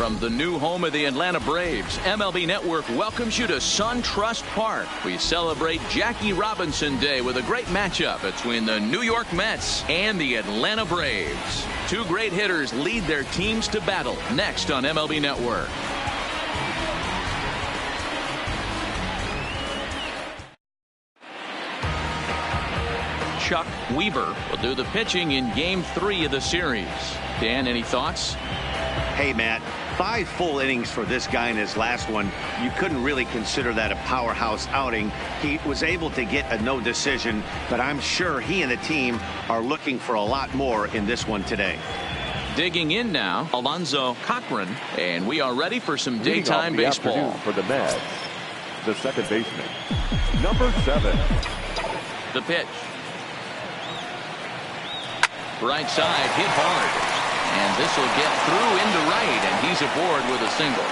From the new home of the Atlanta Braves, MLB Network welcomes you to SunTrust Park. We celebrate Jackie Robinson Day with a great matchup between the New York Mets and the Atlanta Braves. Two great hitters lead their teams to battle next on MLB Network. Chuck Weaver will do the pitching in Game 3 of the series. Dan, any thoughts? Hey, Matt, 5 full innings for this guy in his last one. You couldn't really consider that a powerhouse outing. He was able to get a no decision, but I'm sure he and the team are looking for a lot more in this one today. Digging in now, Alonzo Cochran, and we are ready for some daytime baseball. For the Mets, the second baseman, number 7. The pitch. Right side, hit hard. And this will get through into right, and he's aboard with a single.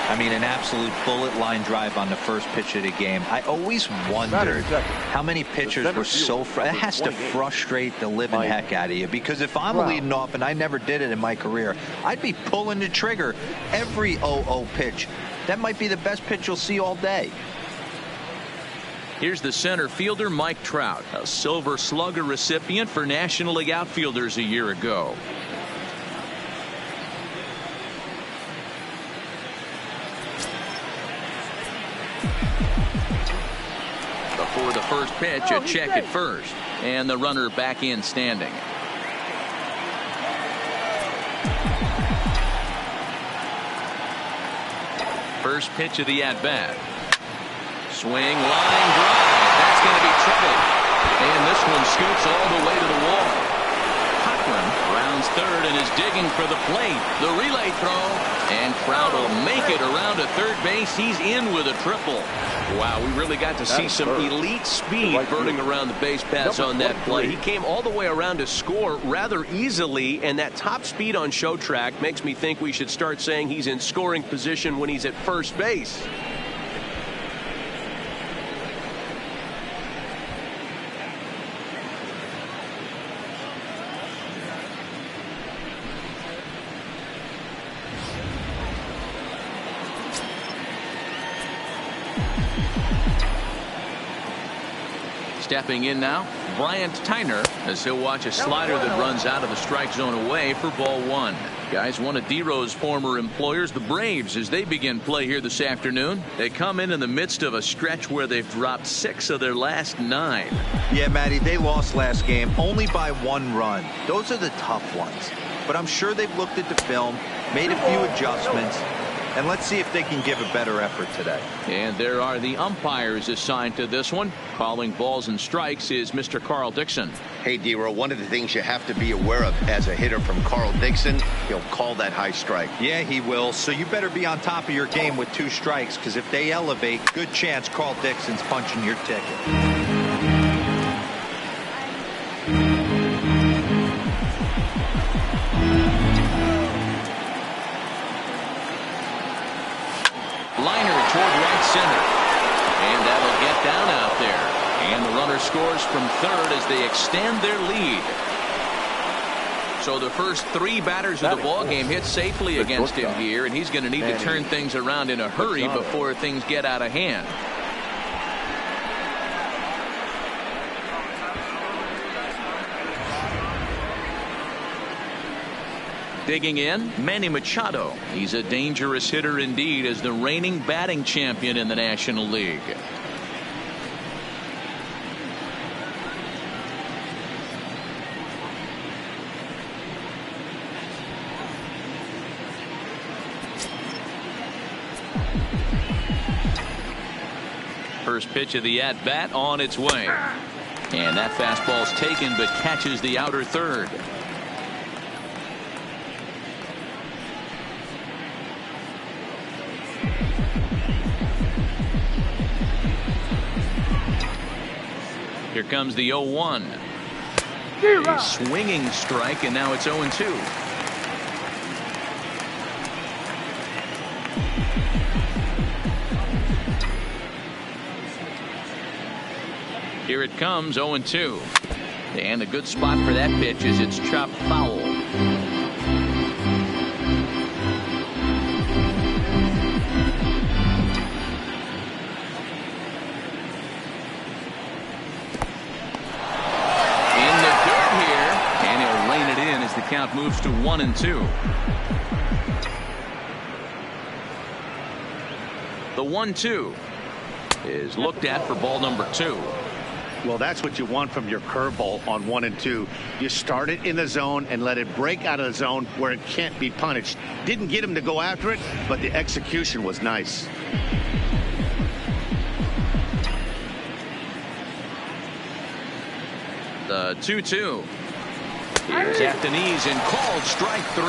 I mean, an absolute bullet line drive on the first pitch of the game. I always wondered how many pitchers were so it has to frustrate the living heck out of you, because if I'm leading off, and I never did it in my career, I'd be pulling the trigger every 0-0 pitch. That might be the best pitch you'll see all day. Here's the center fielder, Mike Trout, a Silver Slugger recipient for National League outfielders a year ago. Before the first pitch, a check at first, and the runner back in standing. First pitch of the at-bat. Swing, line drive. That's going to be trouble. And this one scoots all the way to the wall. Cochran rounds third and is digging for the plate. The relay throw. And Trout will make it around to third base. He's in with a triple. Wow, we really got to see some elite speed burning around the base paths on that play. He came all the way around to score rather easily, and that top speed on show track makes me think we should start saying he's in scoring position when he's at first base. Stepping in now, Bryant Tyner, as he'll watch a slider that runs out of the strike zone away for ball 1. Guys, one of D-Row's former employers, the Braves, as they begin play here this afternoon. They come in the midst of a stretch where they've dropped 6 of their last 9. Yeah, Matty, they lost last game only by 1 run. Those are the tough ones. But I'm sure they've looked at the film, made a few adjustments, and let's see if they can give a better effort today. And there are the umpires assigned to this one. Calling balls and strikes is Mr. Carl Dixon. Hey, D-Row, one of the things you have to be aware of as a hitter from Carl Dixon, he'll call that high strike. Yeah, he will. So you better be on top of your game with 2 strikes, because if they elevate, good chance Carl Dixon's punching your ticket. Center, and that'll get down out there, and the runner scores from third as they extend their lead. So the first 3 batters of the ball game hit safely against him here, and he's going to need to turn things around in a hurry before things get out of hand. Digging in, Manny Machado. He's a dangerous hitter indeed as the reigning batting champion in the National League. First pitch of the at-bat on its way. And that fastball's taken but catches the outer third. Here comes the 0-1. A swinging strike, and now it's 0-2. Here it comes, 0-2. And a good spot for that pitch is it's chopped foul. count moves to 1-2. The 1-2 is looked at for ball number 2. Well, that's what you want from your curveball on 1 and 2. You start it in the zone and let it break out of the zone where it can't be punished. Didn't get him to go after it, but the execution was nice. The 2-2 is at the knees and called strike 3.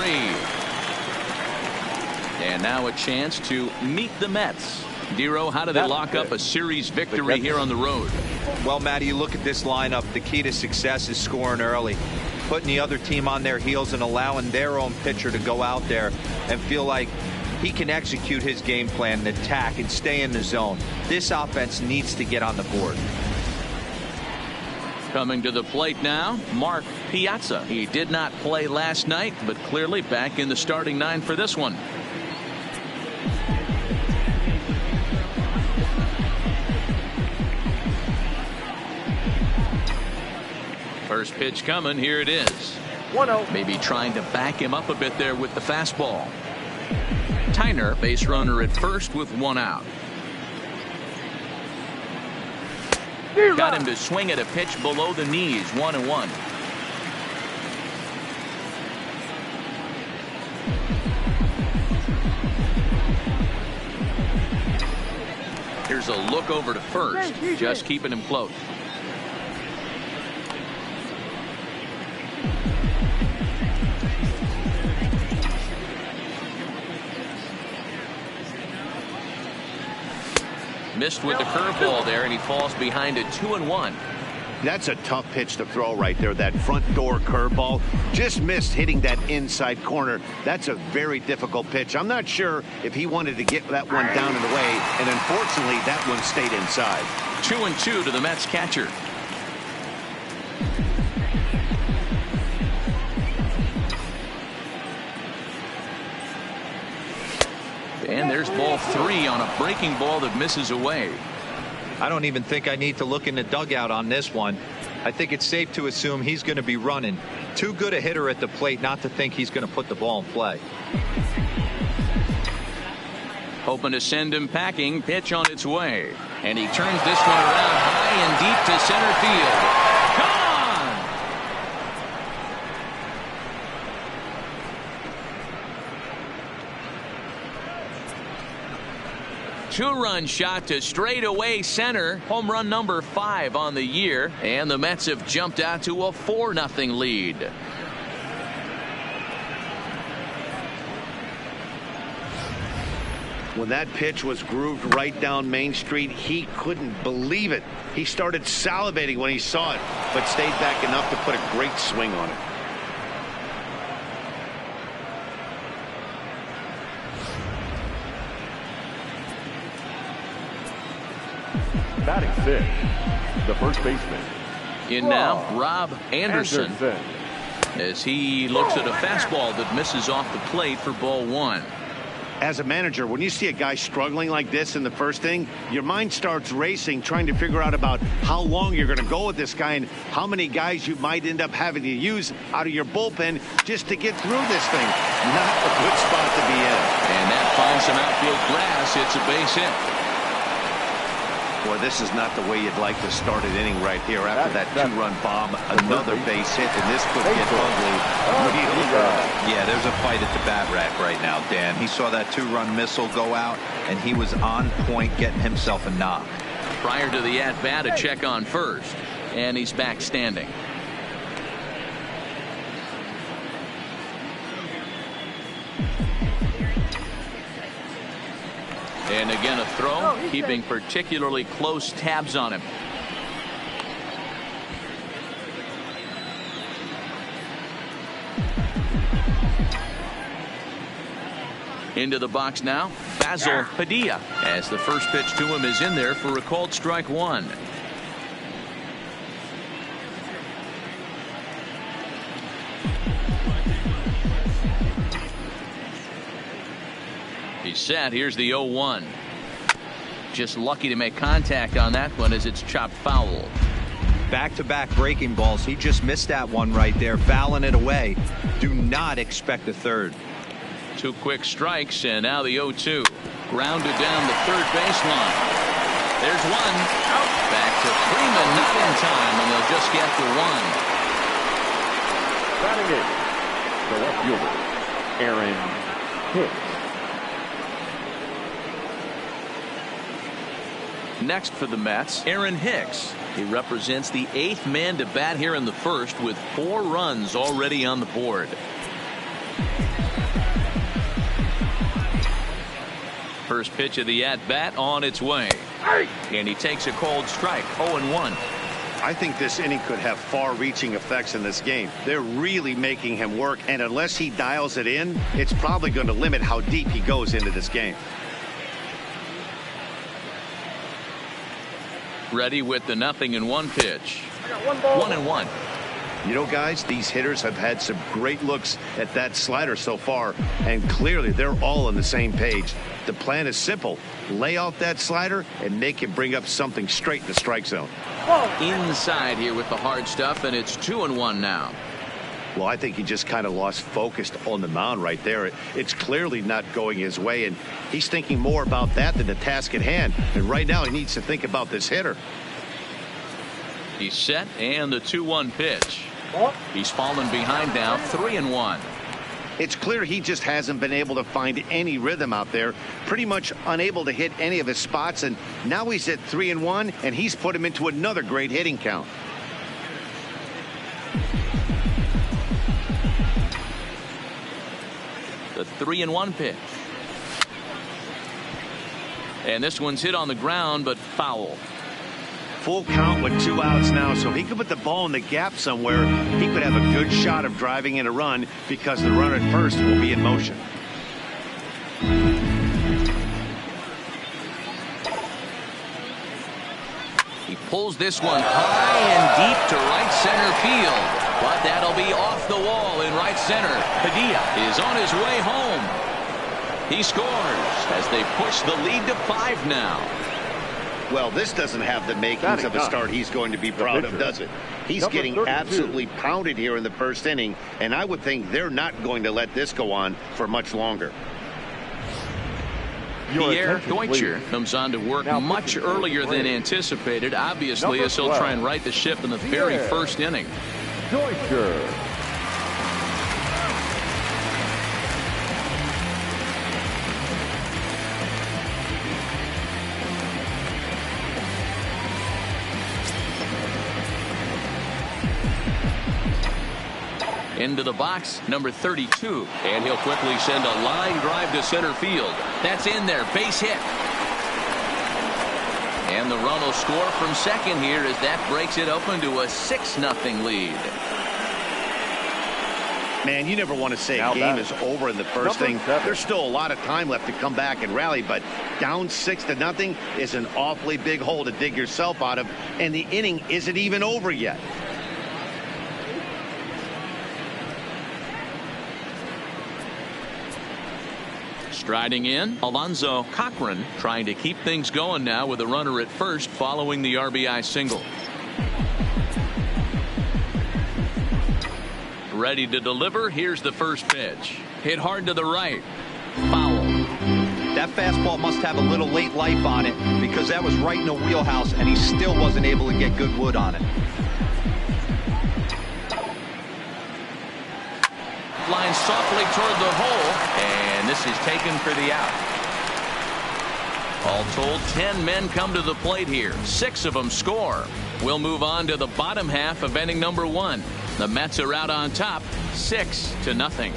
And now a chance to meet the Mets. Dero, how do they lock up a series victory here on the road? Well, Matty, you look at this lineup. The key to success is scoring early, putting the other team on their heels and allowing their own pitcher to go out there and feel like he can execute his game plan and attack and stay in the zone. This offense needs to get on the board. Coming to the plate now, Mark Piazza. He did not play last night, but clearly back in the starting 9 for this one. First pitch coming. Here it is. 1-0. Maybe trying to back him up a bit there with the fastball. Tyner, base runner at first with 1 out. Got him to swing at a pitch below the knees. 1-1. Here's a look over to first, just keeping him close. Missed with the curveball there, and he falls behind a 2-1. That's a tough pitch to throw right there. That front door curveball just missed hitting that inside corner. That's a very difficult pitch. I'm not sure if he wanted to get that one down and away, and unfortunately that one stayed inside. 2-2 to the Mets catcher. And there's ball 3 on a breaking ball that misses away. I don't even think I need to look in the dugout on this one. I think it's safe to assume he's going to be running. Too good a hitter at the plate not to think he's going to put the ball in play. Hoping to send him packing. Pitch on its way. And he turns this one around high and deep to center field. Gone! 2-run shot to straightaway center. Home run number 5 on the year. And the Mets have jumped out to a 4-0 lead. When that pitch was grooved right down Main Street, he couldn't believe it. He started salivating when he saw it, but stayed back enough to put a great swing on it. Batting 6th, the first baseman. In now, Rob Anderson, as he looks at a fastball that misses off the plate for ball 1. As a manager, when you see a guy struggling like this in the first inning, your mind starts racing, trying to figure out about how long you're going to go with this guy and how many guys you might end up having to use out of your bullpen just to get through this thing. Not a good spot to be in. And that finds some outfield grass. It's a base hit. Boy, this is not the way you'd like to start an inning right here after that 2-run bomb. Another base hit, and this could get ugly really early. Yeah, there's a fight at the bat rack right now, Dan. He saw that 2-run missile go out, and he was on point getting himself a knock. Prior to the at-bat, a check on first, and he's back standing. And again, a throw, keeping particularly close tabs on him. Into the box now, Basil Padilla, as the first pitch to him is in there for a called strike 1. He's set. Here's the 0-1. Just lucky to make contact on that one as it's chopped foul. Back-to-back breaking balls. He just missed that one right there, fouling it away. Do not expect a third. 2 quick strikes, and now the 0-2. Grounded down the third baseline. There's one. Out. Back to Freeman, not in time, and they'll just get the one. Batting in, the left fielder, Aaron Hicks. Next for the Mets, Aaron Hicks. He represents the 8th man to bat here in the first with 4 runs already on the board. First pitch of the at-bat on its way. And he takes a cold strike, 0-1. I think this inning could have far-reaching effects in this game. They're really making him work, and unless he dials it in, it's probably going to limit how deep he goes into this game. Ready with the 0-1 pitch. 1-1. You know, guys, these hitters have had some great looks at that slider so far, and clearly they're all on the same page. The plan is simple. Lay off that slider and make him bring up something straight in the strike zone. Inside here with the hard stuff, and it's 2-1 now. Well, I think he just kind of lost focus on the mound right there. It's clearly not going his way, and he's thinking more about that than the task at hand. And right now he needs to think about this hitter. He's set, and the 2-1 pitch. He's fallen behind now, 3-1. It's clear he just hasn't been able to find any rhythm out there, pretty much unable to hit any of his spots, and now he's at 3-1, and he's put him into another great hitting count. The 3-1 pitch. And this one's hit on the ground, but foul. Full count with 2 outs now, so he could put the ball in the gap somewhere. He could have a good shot of driving in a run because the runner at first will be in motion. He pulls this one high and deep to right center field, but that'll be off the wall in right center. Padilla is on his way home. He scores as they push the lead to 5 now. Well, this doesn't have the makings of a start he's going to be proud of, does it? He's getting absolutely pounded here in the first inning, and I would think they're not going to let this go on for much longer. Pierre Deutscher comes on to work much earlier than anticipated, obviously, as he'll try and right the ship in the very first inning. Deutscher. Into the box, number 32, and he'll quickly send a line drive to center field. That's in there, base hit. And the run will score from second here as that breaks it open to a 6-0 lead. Man, you never want to say a game is over in the first inning. There's still a lot of time left to come back and rally, but down 6-0 is an awfully big hole to dig yourself out of, and the inning isn't even over yet. Striding in, Alonzo Cochran trying to keep things going now with a runner at first following the RBI single. Ready to deliver. Here's the first pitch. Hit hard to the right. Foul. That fastball must have a little late life on it because that was right in the wheelhouse and he still wasn't able to get good wood on it. Line softly toward the hole, and this is taken for the out. All told, 10 men come to the plate here. 6 of them score. We'll move on to the bottom half of inning number 1. The Mets are out on top, 6-0.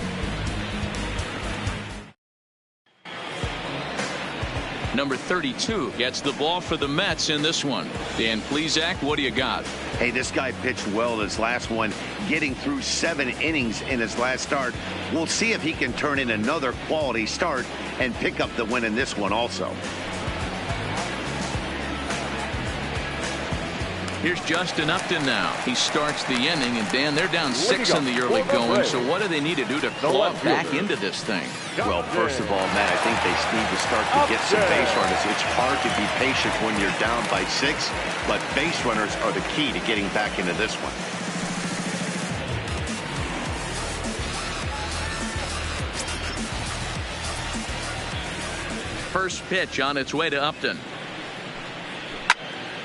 Number 32 gets the ball for the Mets in this one. Dan Plesac, what do you got? Hey, this guy pitched well in his last one, getting through 7 innings in his last start. We'll see if he can turn in another quality start and pick up the win in this one also. Here's Justin Upton now. He starts the inning, and Dan, they're down 6 in the early going. So what do they need to do to claw back into this thing? Well, first of all, Matt, I think they need to start to get some base runners. It's hard to be patient when you're down by 6, but base runners are the key to getting back into this one. First pitch on its way to Upton.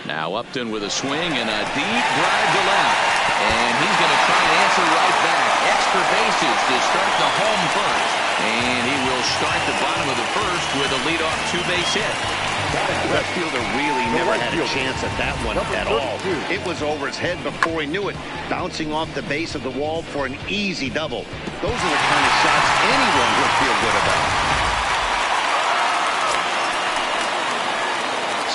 Now Upton with a swing and a deep drive to left. And he's going to try and answer right back. Extra bases to start the home first. And he will start the bottom of the first with a leadoff 2-base hit. The left fielder really never had a chance at that one at all. It was over his head before he knew it, bouncing off the base of the wall for an easy double. Those are the kind of shots anyone would feel good about.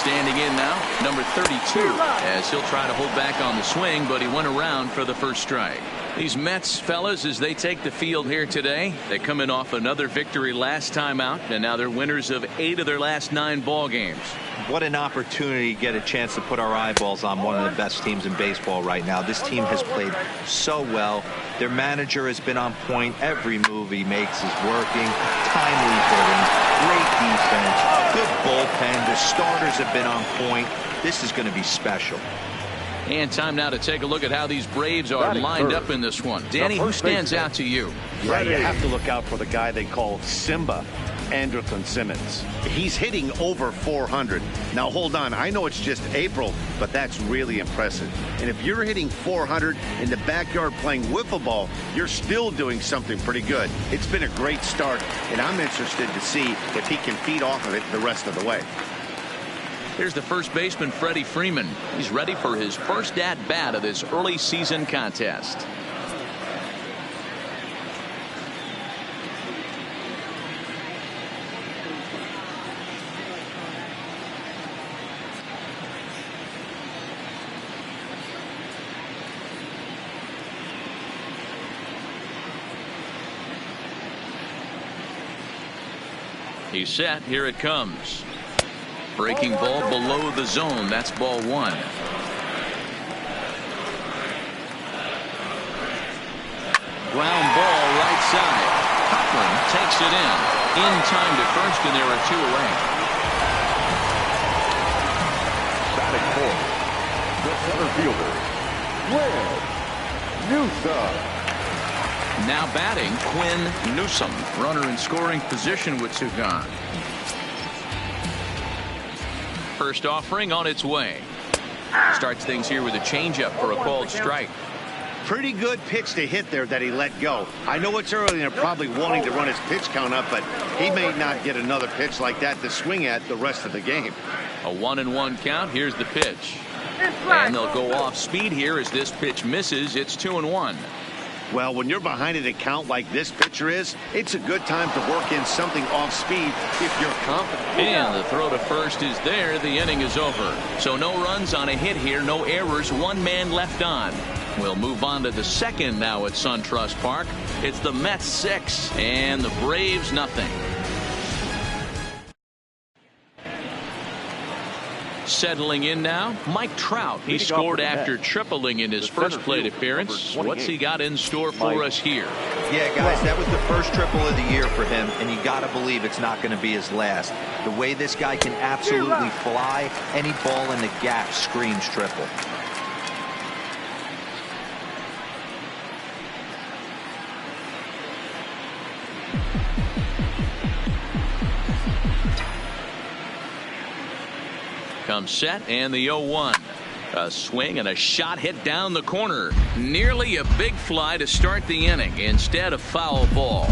Standing in now, number 32, as he'll try to hold back on the swing, but he went around for the first strike. These Mets fellas, as they take the field here today, they come in off another victory last time out, and now they're winners of 8 of their last 9 ball games. What an opportunity to get a chance to put our eyeballs on one of the best teams in baseball right now. This team has played so well. Their manager has been on point. Every move he makes is working. Timely hitting, great defense, good bullpen. The starters have been on point. This is going to be special. And time now to take a look at how these Braves are lined up in this one. Danny, who stands out to you? Right, you have to look out for the guy they call Simba, Andrelton Simmons. He's hitting over 400. Now hold on, I know it's just April, but that's really impressive. And if you're hitting 400 in the backyard playing wiffle ball, you're still doing something pretty good. It's been a great start, and I'm interested to see if he can feed off of it the rest of the way. Here's the first baseman, Freddie Freeman. He's ready for his first at-bat of this early season contest. He's set. Here it comes. Breaking ball below the zone. That's ball 1. Ground ball right side. Coughlin takes it in time to first, and there are 2 away. Batting fourth, the center fielder, Quinn Newsom. Now batting, Quinn Newsom. Runner in scoring position with 2 gone. First offering on its way. Starts things here with a changeup for a called strike. Pretty good pitch to hit there that he let go. I know it's early and they're probably wanting to run his pitch count up, but he may not get another pitch like that to swing at the rest of the game. A 1-1 count. Here's the pitch. And they'll go off speed here as this pitch misses. It's 2-1. Well, when you're behind an account like this pitcher is, it's a good time to work in something off speed if you're confident. And the throw to first is there. The inning is over. So no runs on a hit here, no errors, 1 man left on. We'll move on to the second now at SunTrust Park. It's the Mets 6 and the Braves nothing. Settling in now, Mike Trout. He scored after tripling in his first plate appearance. What's he got in store for us here? Yeah, guys, that was the first triple of the year for him, and you got to believe it's not going to be his last. The way this guy can absolutely fly, any ball in the gap screams triple. Comes set and the 0-1. A swing and a shot hit down the corner. Nearly a big fly to start the inning. Instead, a foul ball.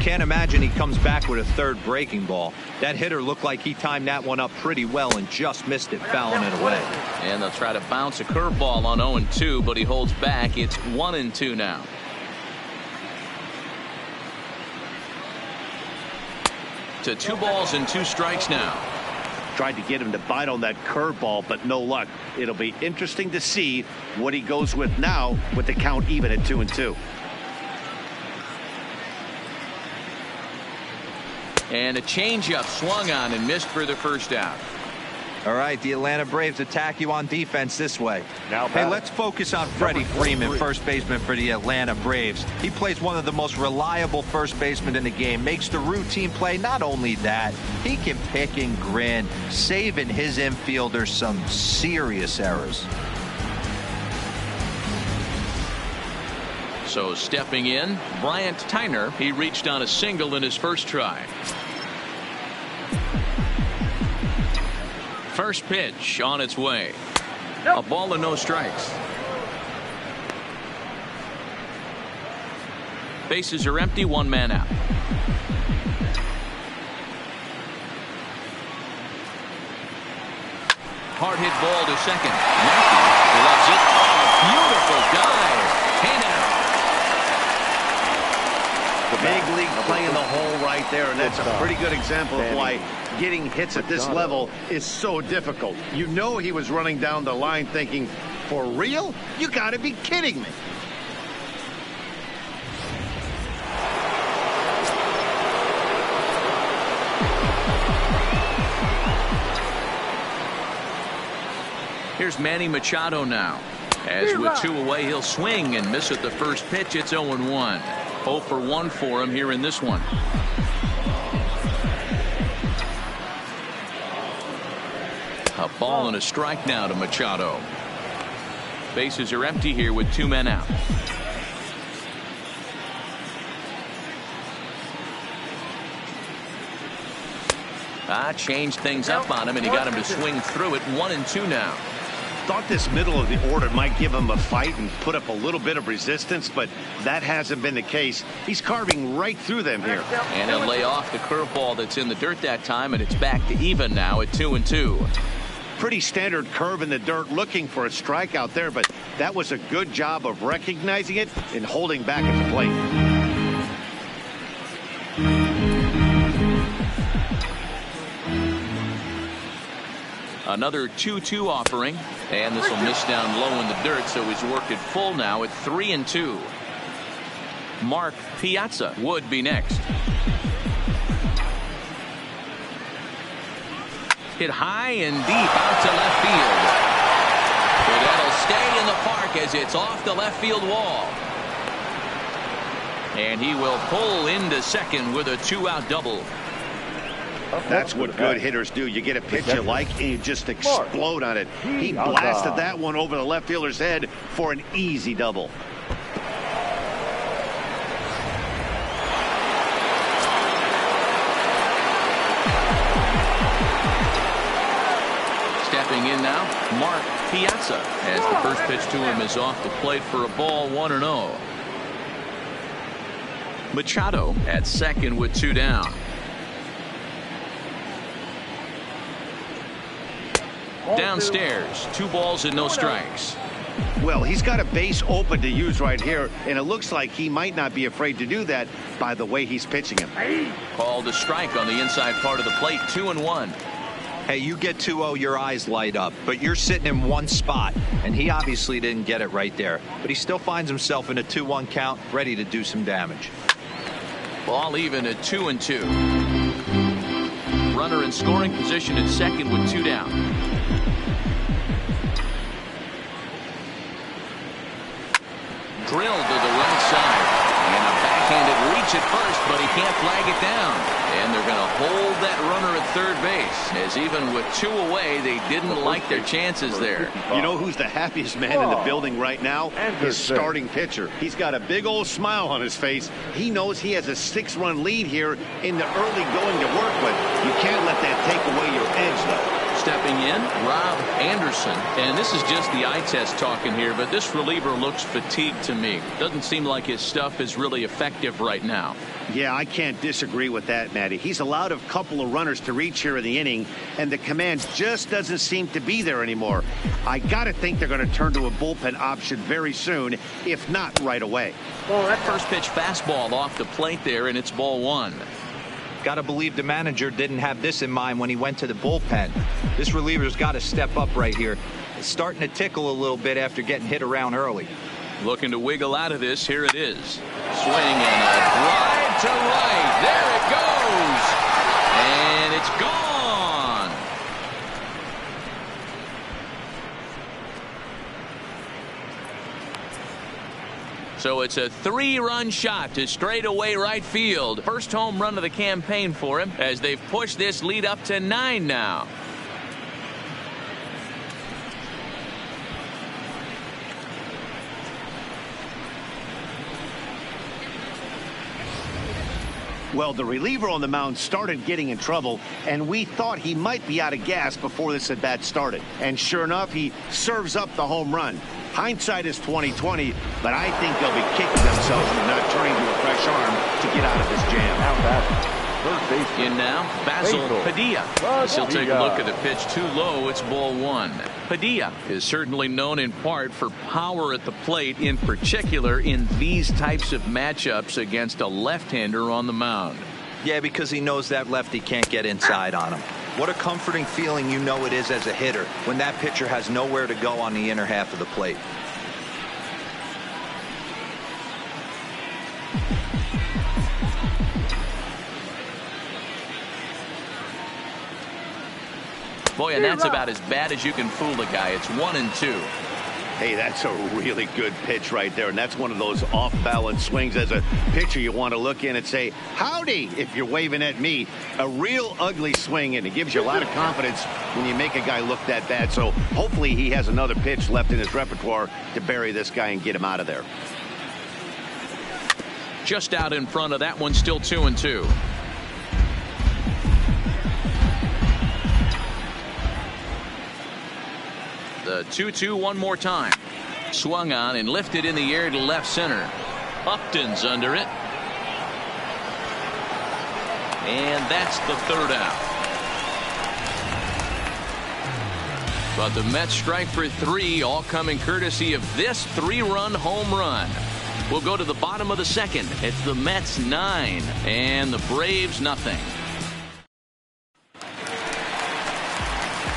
Can't imagine he comes back with a third breaking ball. That hitter looked like he timed that one up pretty well and just missed it, fouling it away. And they'll try to bounce a curveball on 0-2, but he holds back. It's 1-2 now. To 2 balls and 2 strikes now. Tried to get him to bite on that curveball, but no luck. It'll be interesting to see what he goes with now with the count even at 2-2. And a changeup swung on and missed for the first out. All right, the Atlanta Braves attack you on defense this way. Now hey, let's focus on Freddie Freeman, first baseman for the Atlanta Braves. He plays one of the most reliable first basemen in the game, makes the routine play. Not only that, he can pick and grin, saving his infielders some serious errors. So stepping in, Bryant Tyner. He reached on a single in his first try. First pitch on its way. A ball and no strikes. Bases are empty, one man out. Hard hit ball to second. Matthew loves it. Beautiful dive. Hand out. Big league play in the hole right there, and that's a pretty good example of why getting hits at this level is so difficult. You know he was running down the line thinking, for real? You got to be kidding me. Here's Manny Machado now. As with two away, he'll swing and miss at the first pitch. It's 0-1. 0 for 1 for him here in this one. A ball and a strike now to Machado. Bases are empty here with 2 men out. Changed things up on him, and he got him to swing through it. 1-2 now. Thought this middle of the order might give him a fight and put up a little bit of resistance, but that hasn't been the case. He's carving right through them here. And he'll lay off the curveball that's in the dirt that time, and it's back to even now at 2-2. Pretty standard curve in the dirt, looking for a strikeout there, but that was a good job of recognizing it and holding back at the plate. Another 2-2 offering, and this will miss down low in the dirt, so he's worked it full now at 3-2. Mark Piazza would be next. Hit high and deep out to left field. But that'll stay in the park as it's off the left field wall. And he will pull into second with a 2-out double. That's what good hitters do. You get a pitch you like and you just explode on it. He blasted that one over the left fielder's head for an easy double. Stepping in now, Mark Piazza, as the first pitch to him is off the plate for a ball. 1-0. Machado at second with 2 down. Downstairs, 2 balls and no strikes. Well, he's got a base open to use right here, and it looks like he might not be afraid to do that by the way he's pitching him. Called a strike on the inside part of the plate. 2-1. Hey, you get 2-0, your eyes light up, but you're sitting in one spot, and he obviously didn't get it right there. But he still finds himself in a 2-1 count, ready to do some damage. Ball even at 2-2. Runner in scoring position at second with 2 down. Drilled to the right side, and a backhanded reach at first, but he can't flag it down. And they're going to hold that runner at third base, as even with 2 away, they didn't like their chances there. You know who's the happiest man in the building right now? His starting pitcher. He's got a big old smile on his face. He knows he has a 6-run lead here in the early going to work with. You can't let that take away your edge, though. Stepping in, Rob Anderson. And this is just the eye test talking here, but this reliever looks fatigued to me. Doesn't seem like his stuff is really effective right now. Yeah, I can't disagree with that, Matty. He's allowed a couple of runners to reach here in the inning, and the command just doesn't seem to be there anymore. I got to think they're going to turn to a bullpen option very soon, if not right away. Well, that first pitch fastball off the plate there, and it's ball 1. Got to believe the manager didn't have this in mind when he went to the bullpen. This reliever's got to step up right here. It's starting to tickle a little bit after getting hit around early. Looking to wiggle out of this. Here it is. Swing and a drive to right. There it goes. And it's gone. So it's a 3-run shot to straightaway right field. First home run of the campaign for him as they've pushed this lead up to 9 now. Well, the reliever on the mound started getting in trouble, and we thought he might be out of gas before this at-bat started. And sure enough, he serves up the home run. Hindsight is 20/20, but I think they'll be kicking themselves for not turning to a fresh arm to get out of this jam. In now, Basil Padilla. As he'll take a look at the pitch too low. It's ball 1. Padilla is certainly known in part for power at the plate, in particular in these types of matchups against a left-hander on the mound. Yeah, because he knows that lefty can't get inside on him. What a comforting feeling it is as a hitter when that pitcher has nowhere to go on the inner half of the plate. Boy, and that's about as bad as you can fool a guy. It's 1-2. Hey, that's a really good pitch right there, and that's one of those off-balance swings. As a pitcher, you want to look in and say, howdy, if you're waving at me. A real ugly swing, and it gives you a lot of confidence when you make a guy look that bad. So hopefully he has another pitch left in his repertoire to bury this guy and get him out of there. Just out in front of that one, still 2-2. The 2-2 one more time. Swung on and lifted in the air to left center. Upton's under it. And that's the 3rd out. But the Mets strike for 3, all coming courtesy of this 3-run home run. We'll go to the bottom of the 2nd. It's the Mets 9 and the Braves nothing.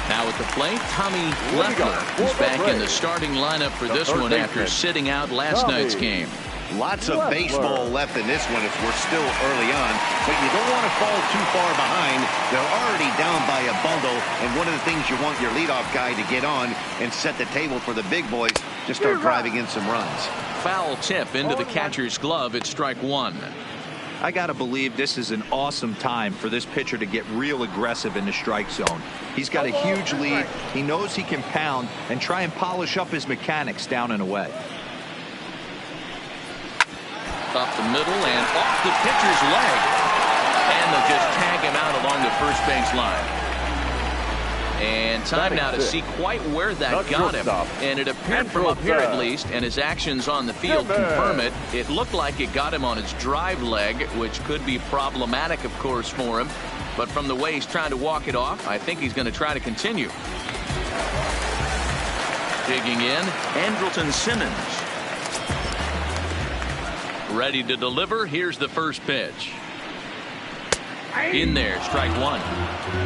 Now at the plate, Tommy Leffler, who's back in the starting lineup for this one after sitting out last night's game. Lots of baseball left in this one as we're still early on, but you don't want to fall too far behind. They're already down by a bundle, and one of the things you want your leadoff guy to get on and set the table for the big boys to start driving in some runs. Foul tip into the catcher's glove at strike 1. I got to believe this is an awesome time for this pitcher to get real aggressive in the strike zone. He's got a huge lead. He knows he can pound and try and polish up his mechanics down and away. Up the middle and off the pitcher's leg. And they'll just tag him out along the first base line. And time now to see quite where that got him. And it appeared from up here at least, and his actions on the field confirm it. It looked like it got him on his drive leg, which could be problematic, of course, for him. But from the way he's trying to walk it off, I think he's going to try to continue. Digging in, Andrelton Simmons. Ready to deliver. Here's the first pitch. In there, strike 1.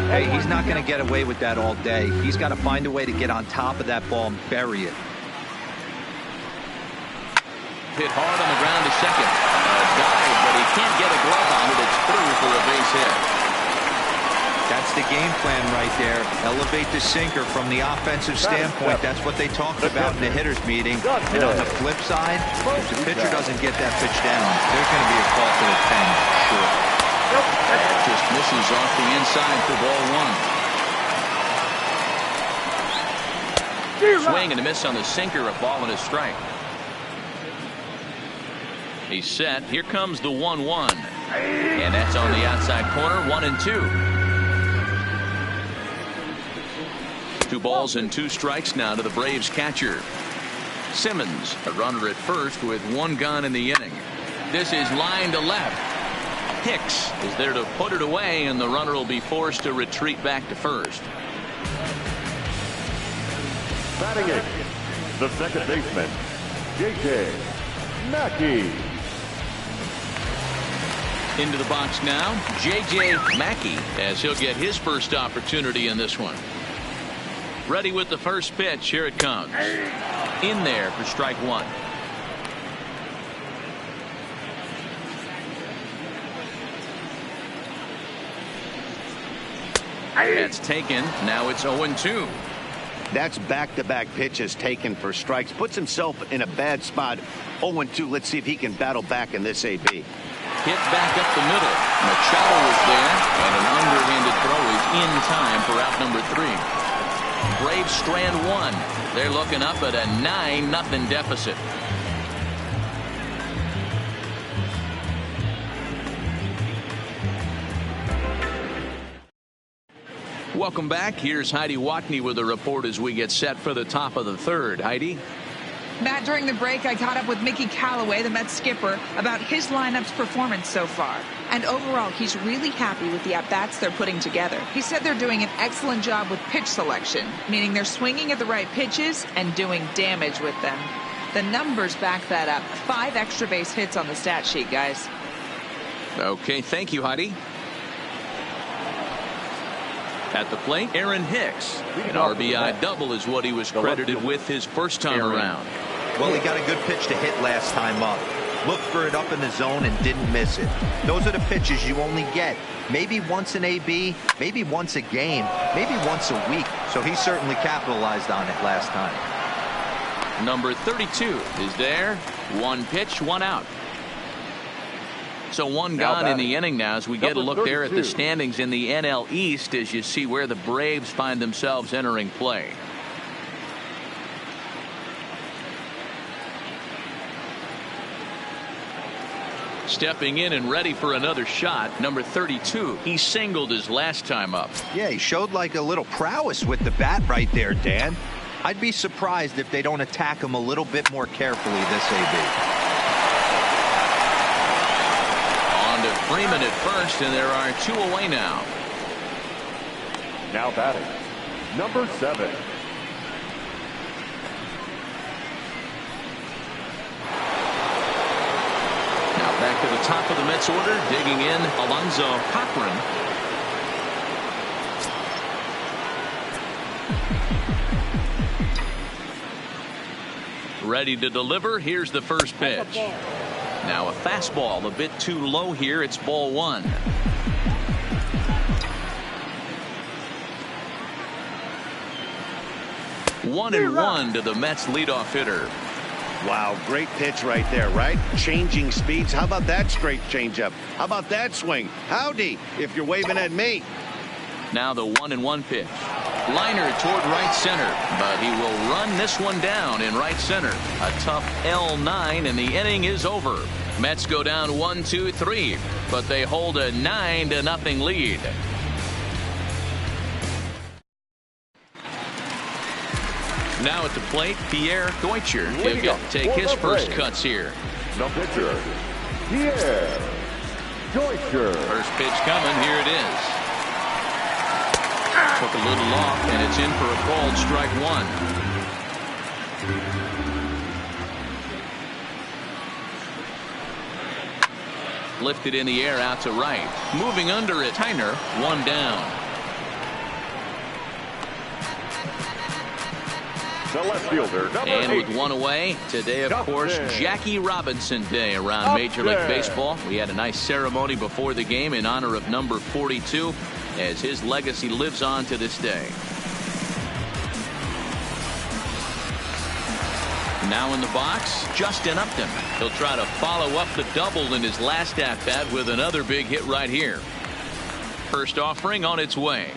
Hey, he's not going to get away with that all day. He's got to find a way to get on top of that ball and bury it. Hit hard on the ground to second. Dive, but he can't get a glove on it. It's through for a base hit. That's the game plan right there. Elevate the sinker from the offensive standpoint. That's what they talked about in the hitters meeting. And on the flip side, if the pitcher doesn't get that pitch down, there's going to be a call to the pen. Sure. Just misses off the inside for ball 1. Swing and a miss on the sinker, a ball and a strike. He's set. Here comes the 1-1. And that's on the outside corner, 1-2. 2 balls and 2 strikes now to the Braves catcher. Simmons, a runner at first with 1 gone in the inning. This is line to left. Hicks is there to put it away, and the runner will be forced to retreat back to first. Batting 8th, the second baseman, J.J. Mackey. Into the box now, J.J. Mackey, as he'll get his first opportunity in this one. Ready with the first pitch. Here it comes. In there for strike 1. That's taken. Now it's 0-2. That's back-to-back pitches taken for strikes. Puts himself in a bad spot. 0-2. Let's see if he can battle back in this AB. Hit back up the middle. Machado was there, and an underhanded throw is in time for out number 3. Braves strand 1. They're looking up at a 9-0 deficit. Welcome back. Here's Heidi Watney with a report as we get set for the top of the 3rd. Heidi? Matt, during the break, I caught up with Mickey Callaway, the Mets skipper, about his lineup's performance so far. And overall, he's really happy with the at-bats they're putting together. He said they're doing an excellent job with pitch selection, meaning they're swinging at the right pitches and doing damage with them. The numbers back that up. 5 extra base hits on the stat sheet, guys. Okay, thank you, Heidi. At the plate, Aaron Hicks. An RBI double is what he was credited with his first time around. Well, he got a good pitch to hit last time up. Looked for it up in the zone and didn't miss it. Those are the pitches you only get maybe once an AB, maybe once a game, maybe once a week. So he certainly capitalized on it last time. Number 32 is there. 1 pitch, 1 out. So 1 gone in the inning now as we get a look there at the standings in the NL East as you see where the Braves find themselves entering play. Stepping in and ready for another shot, number 32. He singled his last time up. Yeah, he showed like a little prowess with the bat right there, Dan. I'd be surprised if they don't attack him a little bit more carefully this AB. Freeman at first, and there are 2 away now. Now batting, number 7. Now back to the top of the Mets order, digging in Alonzo Cochran. Ready to deliver. Here's the first pitch. Now a fastball a bit too low here. It's ball 1. One and one to the Mets leadoff hitter. Wow, great pitch right there, right? Changing speeds. How about that straight changeup? How about that swing? Howdy, if you're waving at me. Now the 1-1 pitch. Liner toward right center, but he will run this one down in right center. A tough L9, and the inning is over. Mets go down 1-2-3, but they hold a 9-0 lead. Now at the plate, Pierre Deutscher. He'll get to take his first cuts here. The pitcher, Pierre Deutscher. First pitch coming. Here it is. Took a little off, and it's in for a called strike 1. Lifted in the air out to right. Moving under it, Tyner, 1 down. The left fielder, number And 8. with 1 away, today, of course, Jackie Robinson Day around Major League Baseball. We had a nice ceremony before the game in honor of number 42 as his legacy lives on to this day. Now in the box, Justin Upton. He'll try to follow up the double in his last at-bat with another big hit right here. First offering on its way.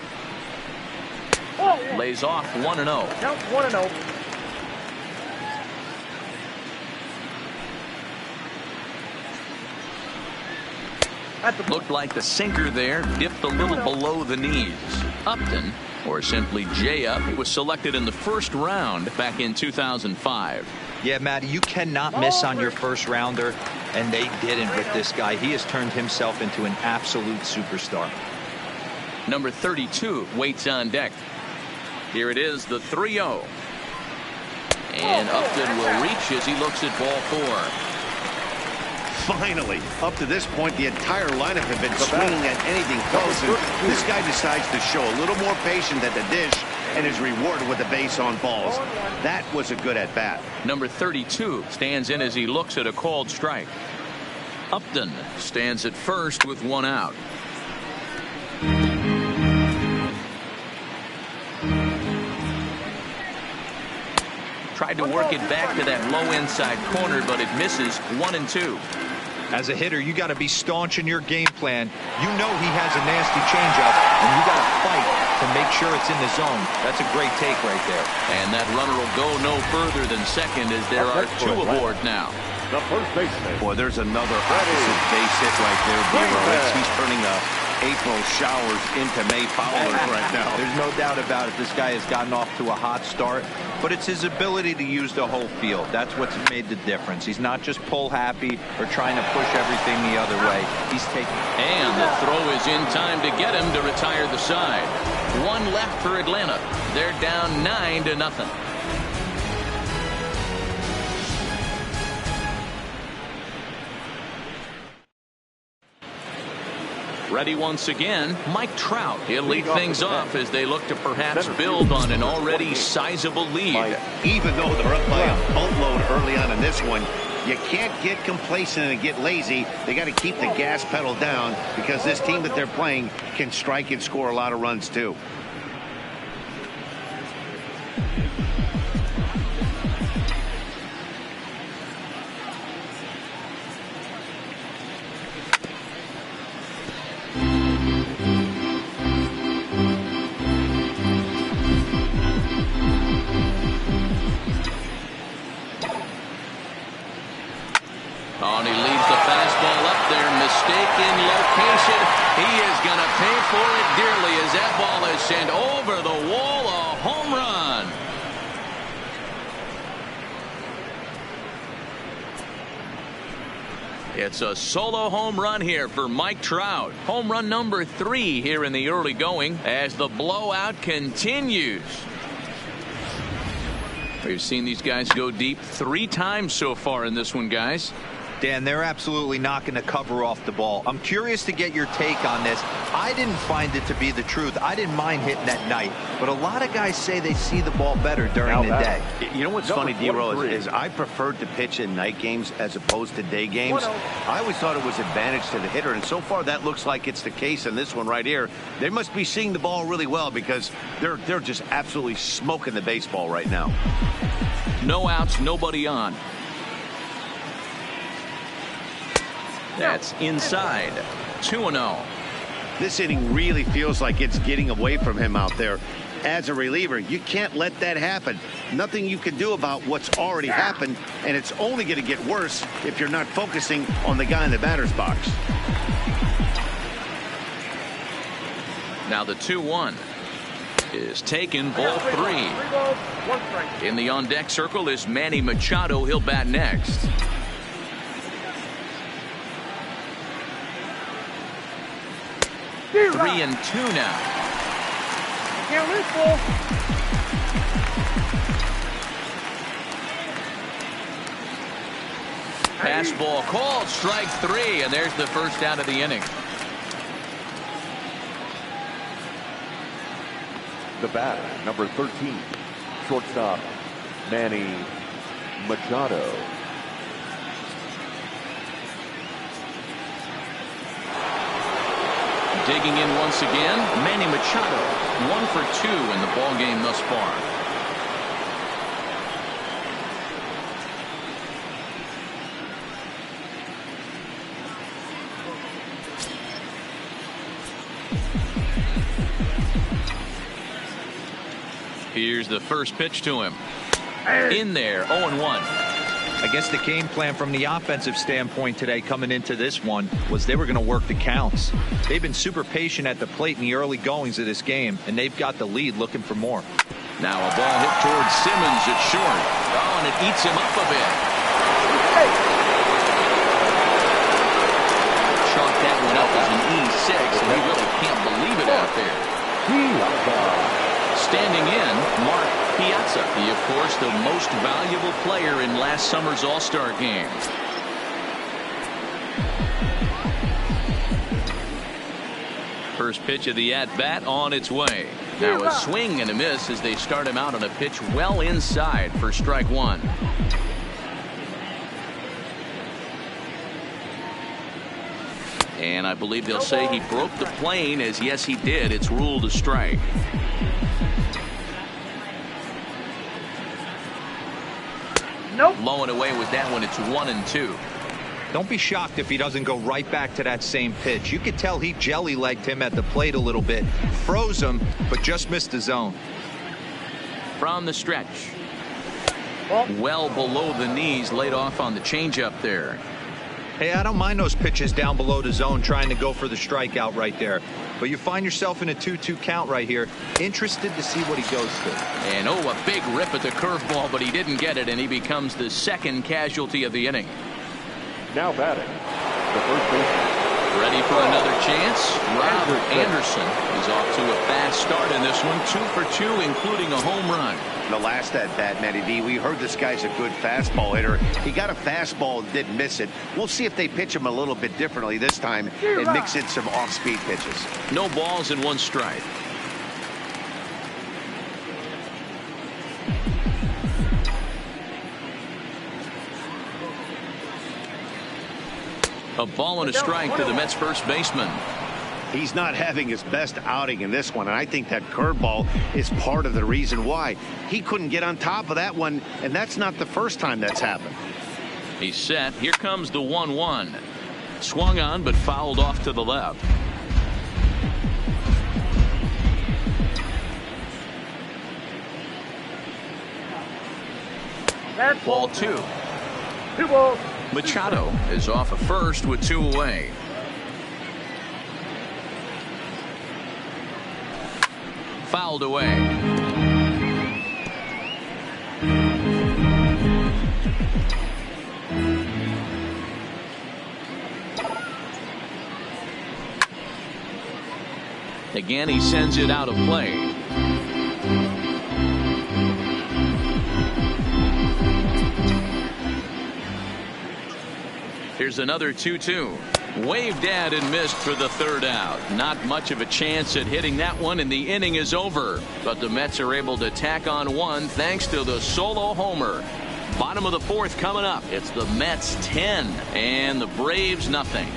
Lays off 1-0. Count 1-0. Looked like the sinker there dipped a little below the knees. Upton, or simply J-Up, was selected in the first round back in 2005. Yeah, Matty, you cannot miss on your first rounder, and they didn't with this guy. He has turned himself into an absolute superstar. Number 32 waits on deck. Here it is, the 3-0. And Upton will reach as he looks at ball 4. Finally, up to this point, the entire lineup had been swinging at anything close, and this guy decides to show a little more patience at the dish and is rewarded with a base on balls. That was a good at-bat. Number 32 stands in as he looks at a called strike. Upton stands at first with 1 out. Tried to work it back to that low inside corner, but it misses. 1-2. As a hitter, you got to be staunch in your game plan. You know he has a nasty changeup, and you got to fight to make sure it's in the zone. That's a great take right there. And that runner will go no further than second as there are 2 aboard now. The first baseman. Boy, there's another opposite base hit right there, D-Row. He's turning April showers into May powers right now. There's no doubt about it. This guy has gotten off to a hot start, but it's his ability to use the whole field. That's what's made the difference. He's not just pull happy or trying to push everything the other way. He's taking. And the throw is in time to get him to retire the side. 1 left for Atlanta. They're down 9-0. Ready once again, Mike Trout. He'll lead things off as they look to perhaps build on an already sizable lead. Even though they're up by a boatload early on in this one, you can't get complacent and get lazy. They got to keep the gas pedal down because this team that they're playing can strike and score a lot of runs too. And he leaves the fastball up there. Mistaken location. He is going to pay for it dearly as that ball is sent over the wall. A home run. It's a solo home run here for Mike Trout. Home run number 3 here in the early going as the blowout continues. We've seen these guys go deep 3 times so far in this one, guys. Dan, they're absolutely not going to cover off the ball. I'm curious to get your take on this. I didn't find it to be the truth. I didn't mind hitting at night, but a lot of guys say they see the ball better during the day. You know what's funny, D-Row, is I preferred to pitch in night games as opposed to day games. I always thought it was advantage to the hitter, and so far that looks like it's the case in this one right here. They must be seeing the ball really well because they're just absolutely smoking the baseball right now. No outs, nobody on. That's inside. 2-0. This inning really feels like it's getting away from him out there. As a reliever, you can't let that happen. Nothing you can do about what's already happened, and it's only going to get worse if you're not focusing on the guy in the batter's box. Now the 2-1 is taken, ball 3. In the on-deck circle is Manny Machado. He'll bat next. 3-2 now. Can't lose, Bull. Pass ball called, strike 3, and there's the first out of the inning. The batter, number 13, shortstop Manny Machado. Digging in once again, Manny Machado, 1 for 2 in the ball game thus far. Here's the first pitch to him. In there, 0-1. I guess the game plan from the offensive standpoint today coming into this one was they were going to work the counts. They've been super patient at the plate in the early goings of this game, and they've got the lead looking for more. Now a ball hit towards Simmons at short. Oh, and it eats him up a bit. Chalk that one up as an E6, and he really can't believe it out there. Standing in, Mark Piazza, he, of course, the most valuable player in last summer's All-Star game. First pitch of the at-bat on its way. Now a swing and a miss as they start him out on a pitch well inside for strike 1. And I believe they'll say he broke the plane, as yes he did. It's ruled a strike. Blowing away with that one. It's 1-2. Don't be shocked if he doesn't go right back to that same pitch. You could tell he jelly-legged him at the plate a little bit. Froze him, but just missed the zone. From the stretch. Well below the knees, laid off on the changeup there. Hey, I don't mind those pitches down below the zone trying to go for the strikeout right there. But you find yourself in a 2-2 count right here. Interested to see what he goes to. And a big rip at the curveball, but he didn't get it, and he becomes the second casualty of the inning. Now batting, the first baseman. Ready for another chance. Rob Anderson is off to a fast start in this one. 2 for 2, including a home run. The last at bat, Matty D, we heard this guy's a good fastball hitter. He got a fastball and didn't miss it. We'll see if they pitch him a little bit differently this time and mix in some off-speed pitches. No balls and 1 strike. A ball and a strike to the Mets first baseman. He's not having his best outing in this one, and I think that curveball is part of the reason why. He couldn't get on top of that one, and that's not the first time that's happened. He's set. Here comes the 1-1. Swung on, but fouled off to the left. Ball 2. Machado is off at first with 2 away. Fouled away. Again, he sends it out of play. Here's another 2-2. Waved at and missed for the third out. Not much of a chance at hitting that one, and the inning is over. But the Mets are able to tack on 1 thanks to the solo homer. Bottom of the 4th coming up. It's the Mets 10 and the Braves nothing.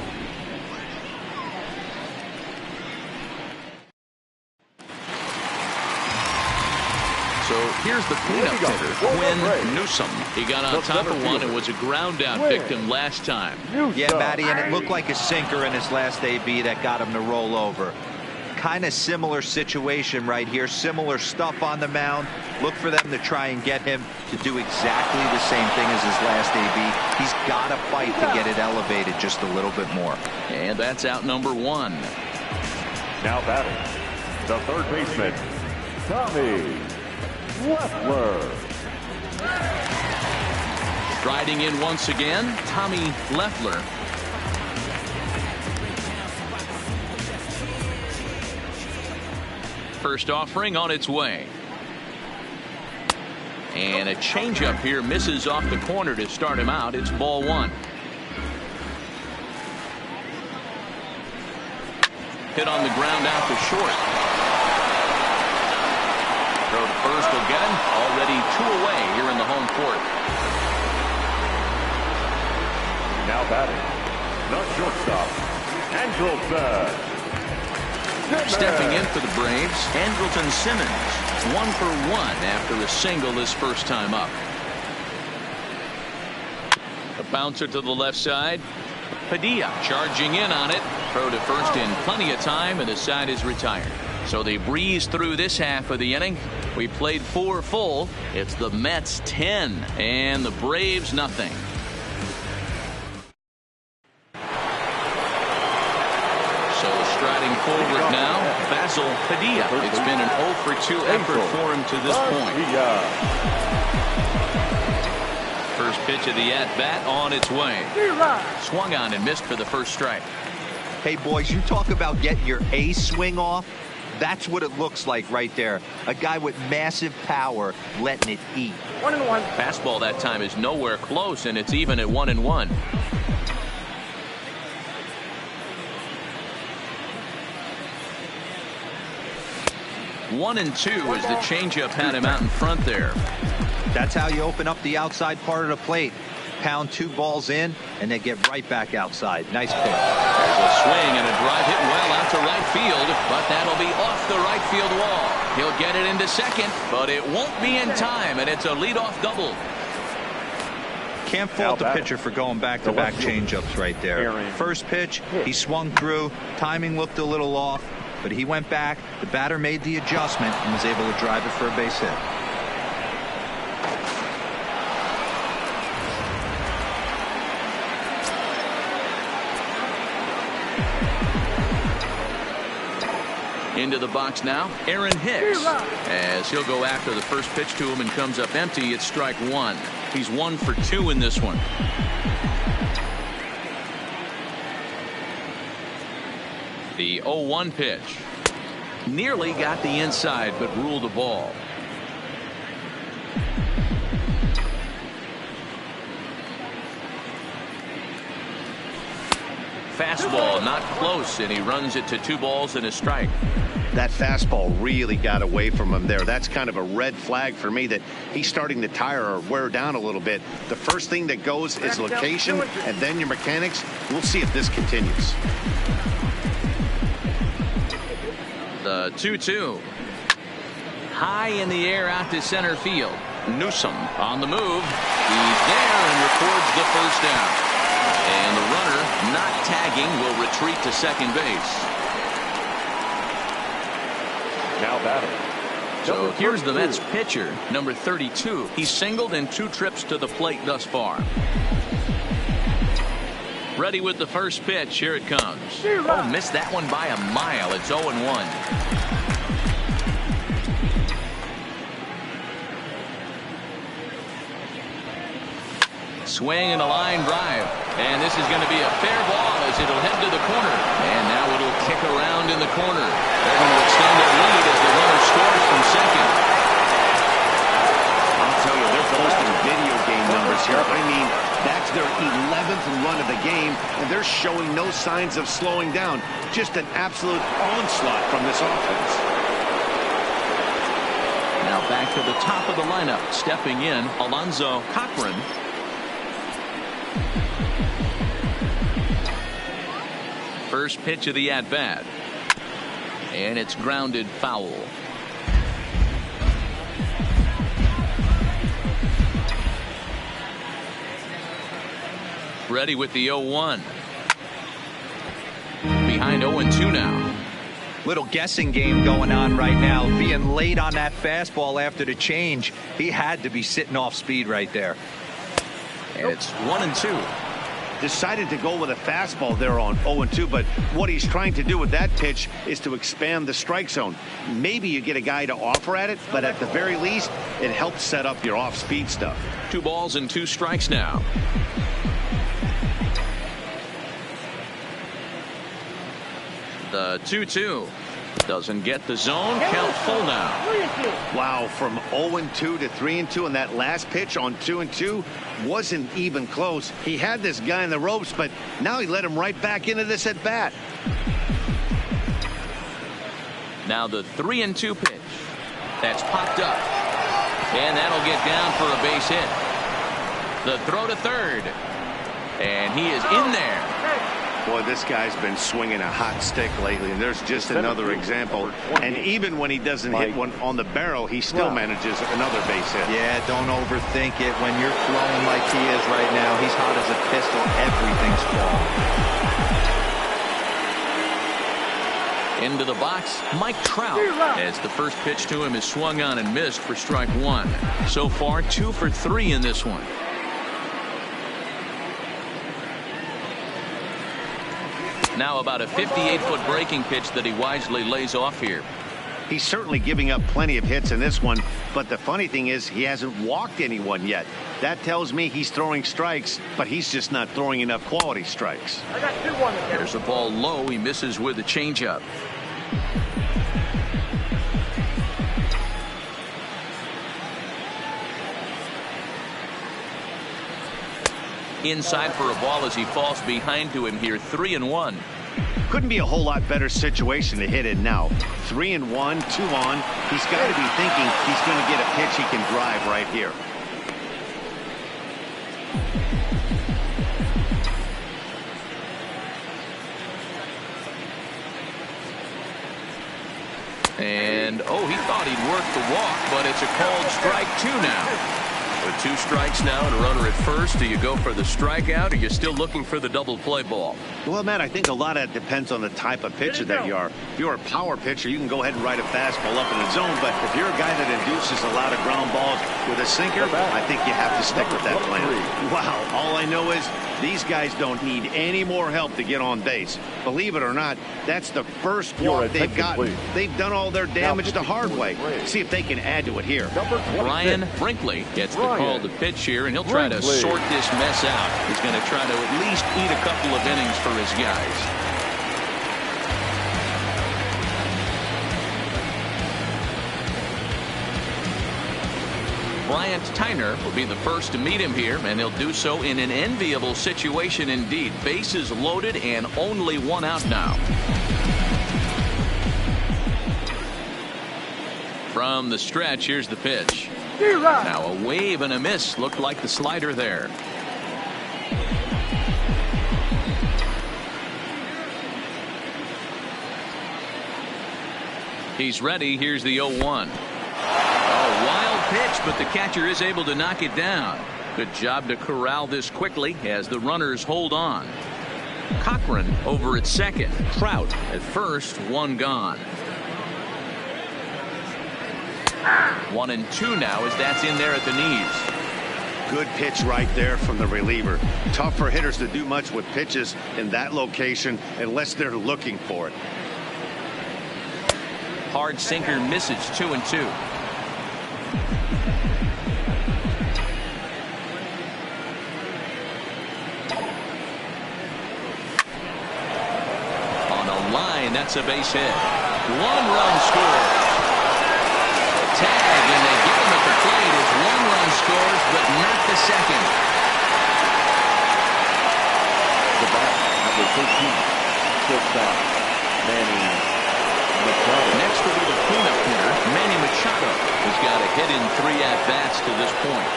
So here's the cleanup hitter, Quinn Newsom. He got on top of one and was a ground out victim last time. Yeah, Matty, and it looked like a sinker in his last AB that got him to roll over. Kind of similar situation right here. Similar stuff on the mound. Look for them to try and get him to do exactly the same thing as his last AB. He's got to fight to get it elevated just a little bit more. And that's out number 1. Now batting, the third baseman, Tommy Leffler. Striding in once again, Tommy Leffler. First offering on its way. And a changeup here misses off the corner to start him out. It's ball 1. Hit on the ground out to short. Throw to first will get him. Already 2 away here in the home court. Now batting, the shortstop, Andrelton. Stepping in for the Braves, Andrelton Simmons. 1 for 1 after a single his first time up. A bouncer to the left side. Padilla charging in on it. Throw to first in plenty of time, and the side is retired. So they breeze through this half of the inning. We played 4 full. It's the Mets 10 and the Braves nothing. So striding forward now, Basil Padilla. It's been an 0 for 2 effort for him to this point. First pitch of the at-bat on its way. Swung on and missed for the first strike. Hey, boys, you talk about getting your A swing off. That's what it looks like right there. A guy with massive power letting it eat. 1-1. Fastball that time is nowhere close, and it's even at 1-1. One and 2 as the changeup had him out in front there. That's how you open up the outside part of the plate. Pound 2 balls in, and they get right back outside. Nice pitch. There's a swing and a drive hit well out to right field, but that'll be off the right field wall. He'll get it into second, but it won't be in time, and it's a leadoff double. Can't fault the pitcher for going back-to-back changeups right there. First pitch, he swung through. Timing looked a little off, but he went back. The batter made the adjustment and was able to drive it for a base hit. Into the box now, Aaron Hicks, as he'll go after the first pitch to him and comes up empty. It's strike one. He's 1 for 2 in this one. The 0-1 pitch. Nearly got the inside, but ruled a ball. Fastball not close, and he runs it to 2 balls and a strike. That fastball really got away from him there. That's kind of a red flag for me that he's starting to tire or wear down a little bit. The first thing that goes is location and then your mechanics. We'll see if this continues. The 2-2. High in the air out to center field. Newsom on the move. He's there and records the first down. And the runner, not tagging, will retreat to second base. Now batting. So here's the Mets pitcher, number 32. He's singled in 2 trips to the plate thus far. Ready with the first pitch. Here it comes. Oh, missed that one by a mile. It's 0-1. Swing and a line drive. And this is going to be a fair ball as it'll head to the corner. And now it'll kick around in the corner. They're going to extend their lead as the runner scores from second. I'll tell you, they're posting video game numbers here. I mean, that's their 11th run of the game, and they're showing no signs of slowing down. Just an absolute onslaught from this offense. Now back to the top of the lineup. Stepping in, Alonzo Cochran. First pitch of the at-bat. And it's grounded foul. Ready with the 0-1. Behind 0-2 now. Little guessing game going on right now. Being late on that fastball after the change. He had to be sitting off speed right there. And it's 1-2. Decided to go with a fastball there on 0-2, but what he's trying to do with that pitch is to expand the strike zone. Maybe you get a guy to offer at it, but at the very least, it helps set up your off-speed stuff. 2 balls and 2 strikes now. The 2-2 doesn't get the zone. Count full now. Wow, from 0-2 to 3-2, and that last pitch on 2-2 wasn't even close. He had this guy in the ropes, but now he let him right back into this at bat. Now the 3-2 pitch. That's popped up. And that'll get down for a base hit. The throw to third. And he is in there. Boy, this guy's been swinging a hot stick lately, and there's just another example. And even when he doesn't hit one on the barrel, he still manages another base hit. Yeah, don't overthink it. When you're flowing like he is right now, he's hot as a pistol. Everything's falling. Into the box, Mike Trout, as the first pitch to him is swung on and missed for strike 1. So far, 2 for 3 in this one. Now about a 58-foot breaking pitch that he wisely lays off here. He's certainly giving up plenty of hits in this one, but the funny thing is he hasn't walked anyone yet. That tells me he's throwing strikes, but he's just not throwing enough quality strikes. There's a ball low. He misses with a changeup. Inside for a ball as he falls behind to him here. 3-1. Couldn't be a whole lot better situation to hit in now. 3-1, 2 on. He's got to be thinking he's going to get a pitch he can drive right here. And, oh, he thought he'd work the walk, but it's a called strike 2 now. With 2 strikes now and a runner at first, do you go for the strikeout, or are you still looking for the double play ball? Well, Matt, I think a lot of that depends on the type of pitcher that you are. If you're a power pitcher, you can go ahead and ride a fastball up in the zone. But if you're a guy that induces a lot of ground balls with a sinker, I think you have to stick with that plan. Wow, all I know is these guys don't need any more help to get on base. Believe it or not, that's the first walk they've gotten. They've done all their damage the hard way. See if they can add to it here. Brian Brinkley gets the call to pitch here, and he'll try to sort this mess out. He's going to try to at least eat a couple of innings for his guys. Bryant Tyner will be the first to meet him here, and he'll do so in an enviable situation indeed. Bases loaded and only 1 out now. From the stretch, here's the pitch. Now a wave and a miss. Looked like the slider there. He's ready. Here's the 0-1. A wild pitch, but the catcher is able to knock it down. Good job to corral this quickly as the runners hold on. Cochran over at second. Trout at first. 1 gone. 1 and 2 now as that's in there at the knees. Good pitch right there from the reliever. Tough for hitters to do much with pitches in that location unless they're looking for it. Hard sinker misses. 2 and 2. On a line, that's a base hit. 1 run score. Tag, and they get him at the plate as 1 run scores, but not the second. The bat, number 13, shortstop, Manny Machado. Next will be the cleanup hitter, Manny Machado, who's got a hit in 3 at-bats to this point.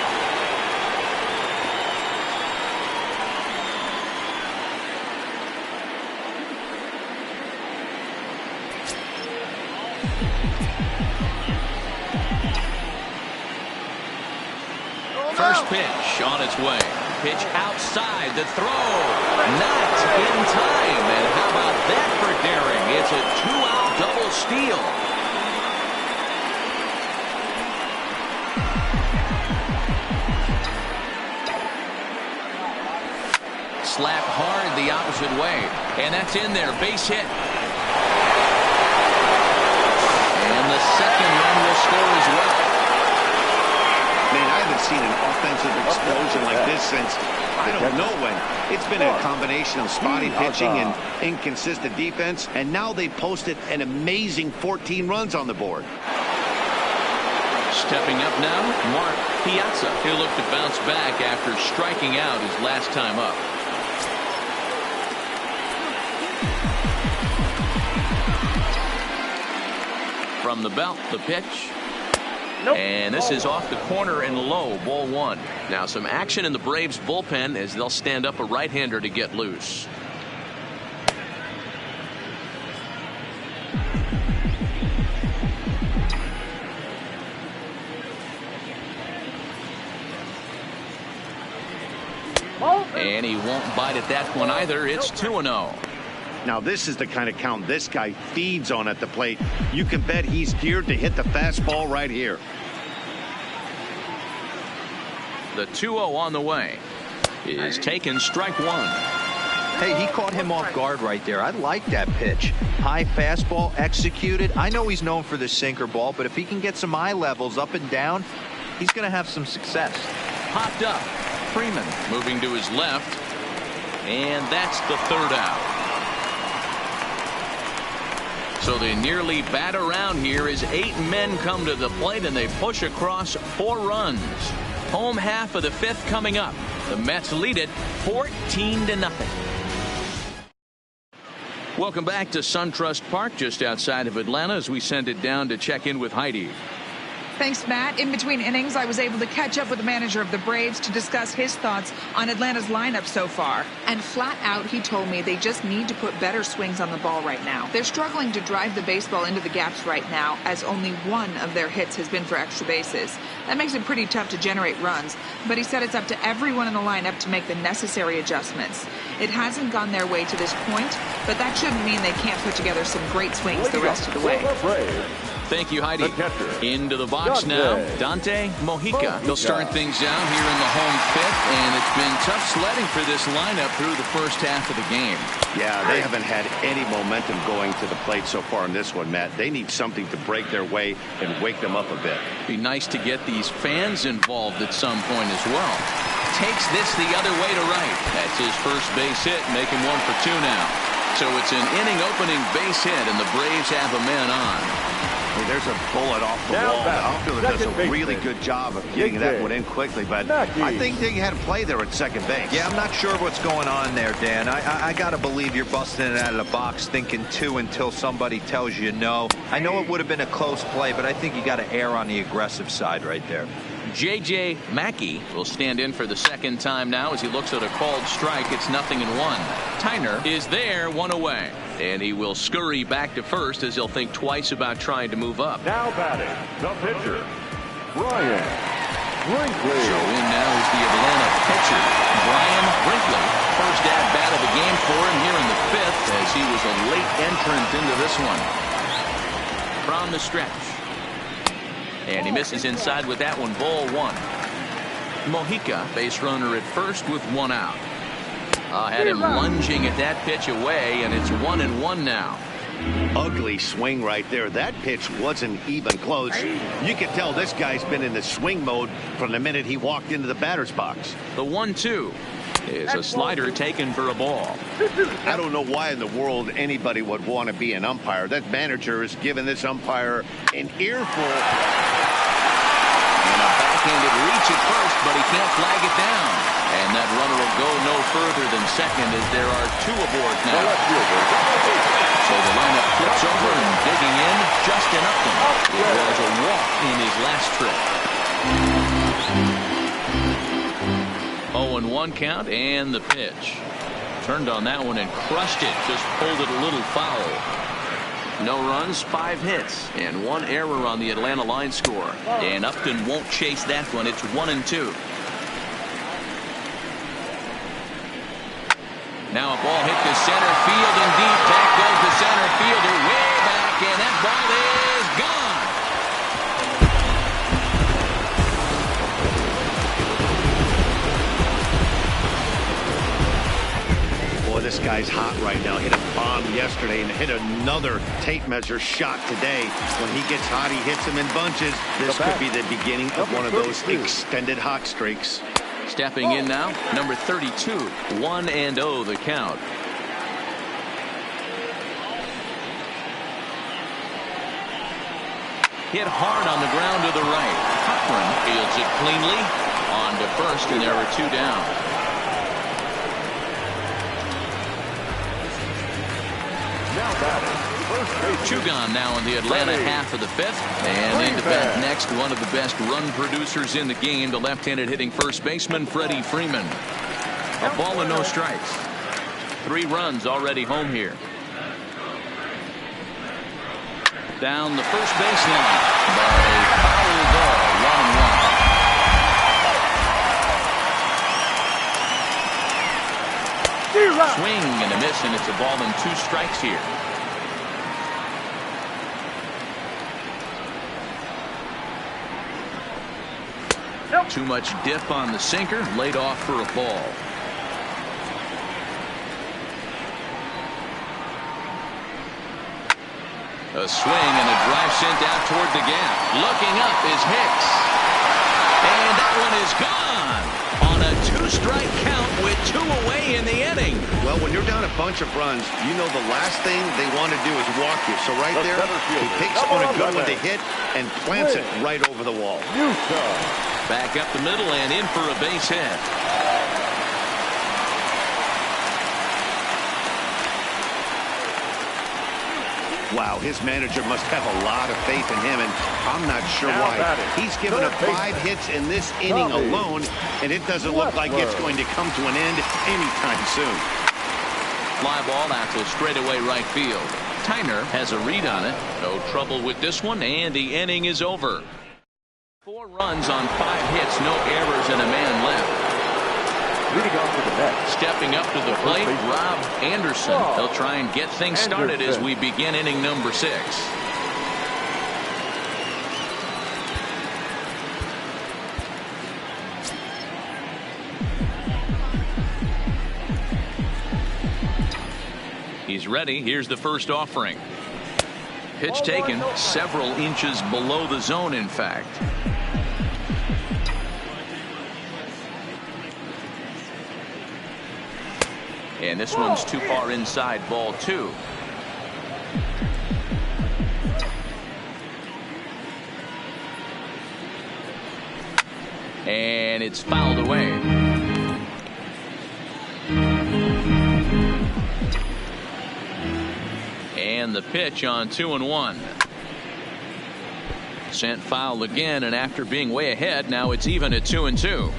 First pitch on its way. Pitch outside, the throw. Not in time. And how about that for daring? It's a 2-out double steal. Slap hard the opposite way. And that's in there. Base hit. And the second run will score as well. Man, I haven't seen an offensive explosion like this since I don't know when. It's been a combination of spotty pitching and inconsistent defense, and now they posted an amazing 14 runs on the board. Stepping up now, Mark Piazza. He'll look to bounce back after striking out his last time up. From the belt, the pitch. And this is off the corner and low. Ball 1. Now some action in the Braves bullpen as they'll stand up a right-hander to get loose. And he won't bite at that one either. It's 2-0. Now this is the kind of count this guy feeds on at the plate. You can bet he's geared to hit the fastball right here. The 2-0 on the way is taken. Strike 1. Hey, he caught him off guard right there. I like that pitch. High fastball executed. I know he's known for the sinker ball, but if he can get some eye levels up and down, he's going to have some success. Popped up. Freeman moving to his left, and that's the 3rd out. So they nearly bat around here as 8 men come to the plate, and they push across 4 runs. Home half of the 5th coming up. The Mets lead it 14-0. Welcome back to SunTrust Park just outside of Atlanta as we send it down to check in with Heidi. Thanks, Matt. In between innings, I was able to catch up with the manager of the Braves to discuss his thoughts on Atlanta's lineup so far. And flat out, he told me they just need to put better swings on the ball right now. They're struggling to drive the baseball into the gaps right now, as only one of their hits has been for extra bases. That makes it pretty tough to generate runs, but he said it's up to everyone in the lineup to make the necessary adjustments. It hasn't gone their way to this point, but that shouldn't mean they can't put together some great swings the rest of the way. Thank you, Heidi. Into the box now, Dante Mojica. He'll start things out here in the home fifth, and it's been tough sledding for this lineup through the first half of the game. Yeah, they haven't had any momentum going to the plate so far in this one, Matt. They need something to break their way and wake them up a bit. Be nice to get these fans involved at some point as well. Takes this the other way to right. That's his first base hit, making 1 for 2 now. So it's an inning opening base hit, and the Braves have a man on. There's a bullet off the wall. The outfielder does a really good job of getting that one in quickly, but I think they had a play there at second base. Yeah, I'm not sure what's going on there, Dan. I got to believe you're busting it out of the box thinking 2 until somebody tells you no. I know it would have been a close play, but I think you got to err on the aggressive side right there. J.J. Mackey will stand in for the second time now as he looks at a called strike. It's 0-1. Tyner is there, 1 away. And he will scurry back to first as he'll think twice about trying to move up. Now batting, the pitcher, Brian Brinkley. So in now is the Atlanta pitcher, Brian Brinkley. First at-bat of the game for him here in the fifth as he was a late entrant into this one. From the stretch. And he misses inside with that one, ball 1. Mojica, base runner at first with 1 out. Had him lunging at that pitch away, and it's 1-1 now. Ugly swing right there. That pitch wasn't even close. You can tell this guy's been in the swing mode from the minute he walked into the batter's box. The 1-2 is a slider taken for a ball. I don't know why in the world anybody would want to be an umpire. That manager is giving this umpire an earful. And a backhanded reach at first, but he can't flag it down. And that runner will go no further than second as there are 2 aboard now. So the lineup flips over and digging in, Justin Upton. It was a walk in his last trip. 0-1 count and the pitch. Turned on that one and crushed it. Just pulled it a little foul. No runs, 5 hits, and 1 error on the Atlanta line score. And Upton won't chase that one. It's 1-2. Now a ball hit to center field and deep. Back goes the center fielder way back, and that ball is gone. Boy, this guy's hot right now. Hit a bomb yesterday and hit another tape measure shot today. When he gets hot, he hits them in bunches. This could be the beginning of one of those extended hot streaks. Stepping in now, number 32, 1-0 the count. Hit hard on the ground to the right. Cochran fields it cleanly on to first, and there are 2 down. Now batting, first base. 2 gone now in the Atlanta half of the fifth. And into bat next, one of the best run producers in the game, the left-handed hitting first baseman, Freddie Freeman. A ball and no strikes. 3 runs already home here. Down the first baseline. By a foul ball, 1-1. Swing and a miss, and it's a ball and 2 strikes here. Too much dip on the sinker, laid off for a ball. A swing and a drive sent out toward the gap. Looking up is Hicks. And that one is gone on a 2-strike count with 2 away in the inning. Well, when you're down a bunch of runs, you know the last thing they want to do is walk you. So right there, he picks on a good one to hit and plants it right over the wall. Back up the middle and in for a base hit. Wow, his manager must have a lot of faith in him, and I'm not sure why. He's given up 5 hits in this inning alone, and it doesn't look like it's going to come to an end anytime soon. Fly ball out to straightaway right field. Tyner has a read on it. No trouble with this one, and the inning is over. 4 runs on 5 hits, no errors, and a man left. Leading off to the net. Stepping up to the plate, Rob Anderson. He'll try and get things started as we begin inning number 6. He's ready. Here's the first offering. Pitch taken several inches below the zone, in fact. And this one's too far inside, ball 2. And it's fouled away. And the pitch on 2-1. Sent foul again, and after being way ahead, now it's even at 2-2.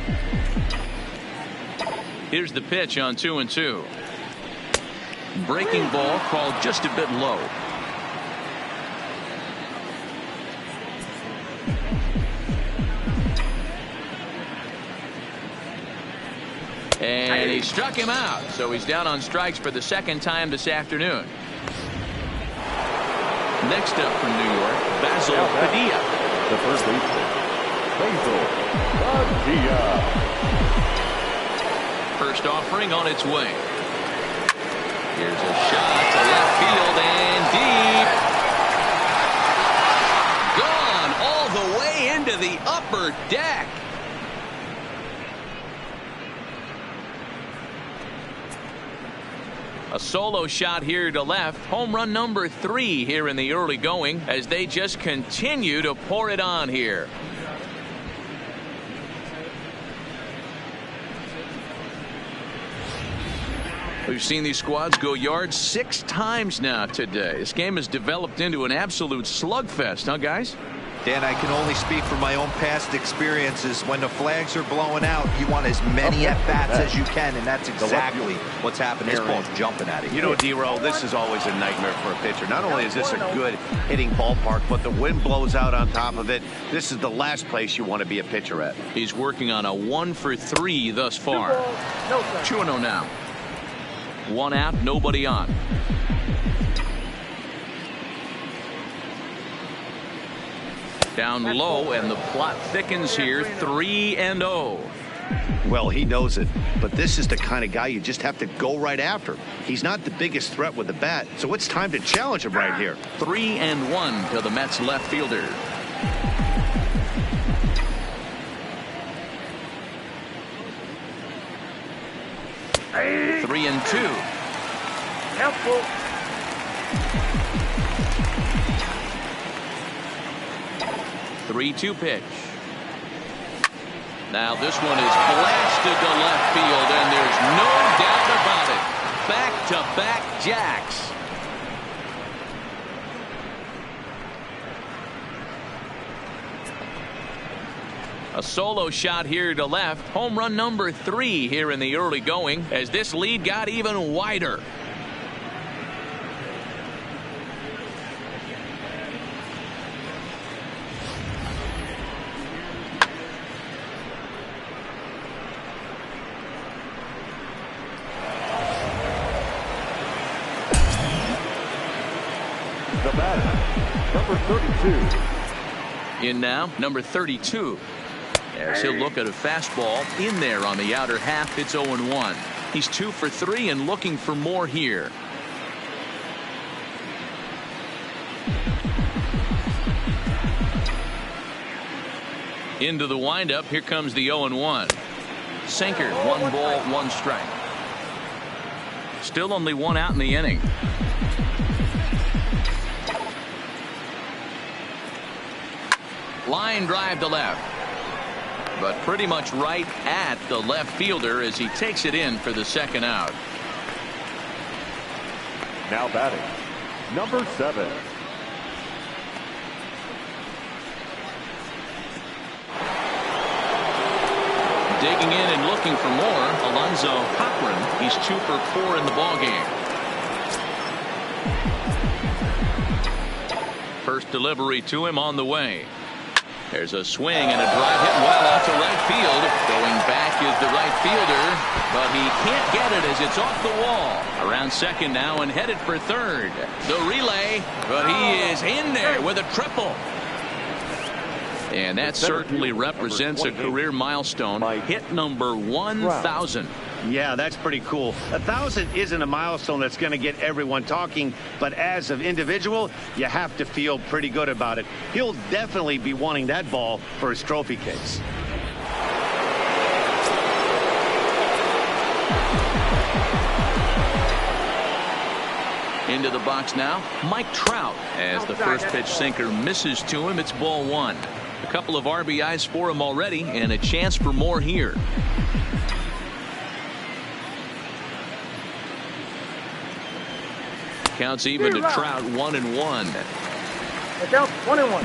Here's the pitch on 2-2. Breaking ball called just a bit low. And he struck him out, so he's down on strikes for the 2nd time this afternoon. Next up from New York, Basil Padilla. The first baseman, Basil Padilla. First offering on its way. Here's a shot to left field and deep. Gone all the way into the upper deck. A solo shot here to left. Home run number 3 here in the early going as they just continue to pour it on here. We've seen these squads go yards 6 times now today. This game has developed into an absolute slugfest, huh, guys? Dan, I can only speak from my own past experiences. When the flags are blowing out, you want as many at-bats as you can, and that's exactly what's happening. This ball's jumping at it. You know, D-Roll, this is always a nightmare for a pitcher. Not only is this a good hitting ballpark, but the wind blows out on top of it. This is the last place you want to be a pitcher at. He's working on a 1 for 3 thus far. 2-0 now. 1 out, nobody on. Down low, and the plot thickens here. 3-0. Well, he knows it, but this is the kind of guy you just have to go right after. He's not the biggest threat with the bat, so it's time to challenge him right here. 3-1 to the Mets left fielder. Hey. 3-2. Helpful. 3-2 pitch. Now this one is blasted to left field, and there's no doubt about it. Back-to-back jacks. A solo shot here to left. Home run number 3 here in the early going as this lead got even wider. The batter, number 32. In now, number 32. As he'll look at a fastball in there on the outer half. It's 0-1. He's 2 for 3 and looking for more here. Into the windup. Here comes the 0-1. Sinker. 1 ball, 1 strike. Still only 1 out in the inning. Line drive to left, but pretty much right at the left fielder as he takes it in for the 2nd out. Now batting, number 7. Digging in and looking for more, Alonzo Cochran. He's 2 for 4 in the ballgame. First delivery to him on the way. There's a swing and a drive hit well off to right field. Going back is the right fielder, but he can't get it as it's off the wall. Around second now and headed for third. The relay, but he is in there with a triple. And that certainly represents a career milestone. Hit number 1,000. Yeah, that's pretty cool. 1,000 isn't a milestone that's going to get everyone talking, but as an individual, you have to feel pretty good about it. He'll definitely be wanting that ball for his trophy case. Into the box now, Mike Trout, as the first pitch sinker misses to him. It's ball 1. A couple of RBIs for him already, and a chance for more here. Counts even to Trout, 1-1. It counts 1-1.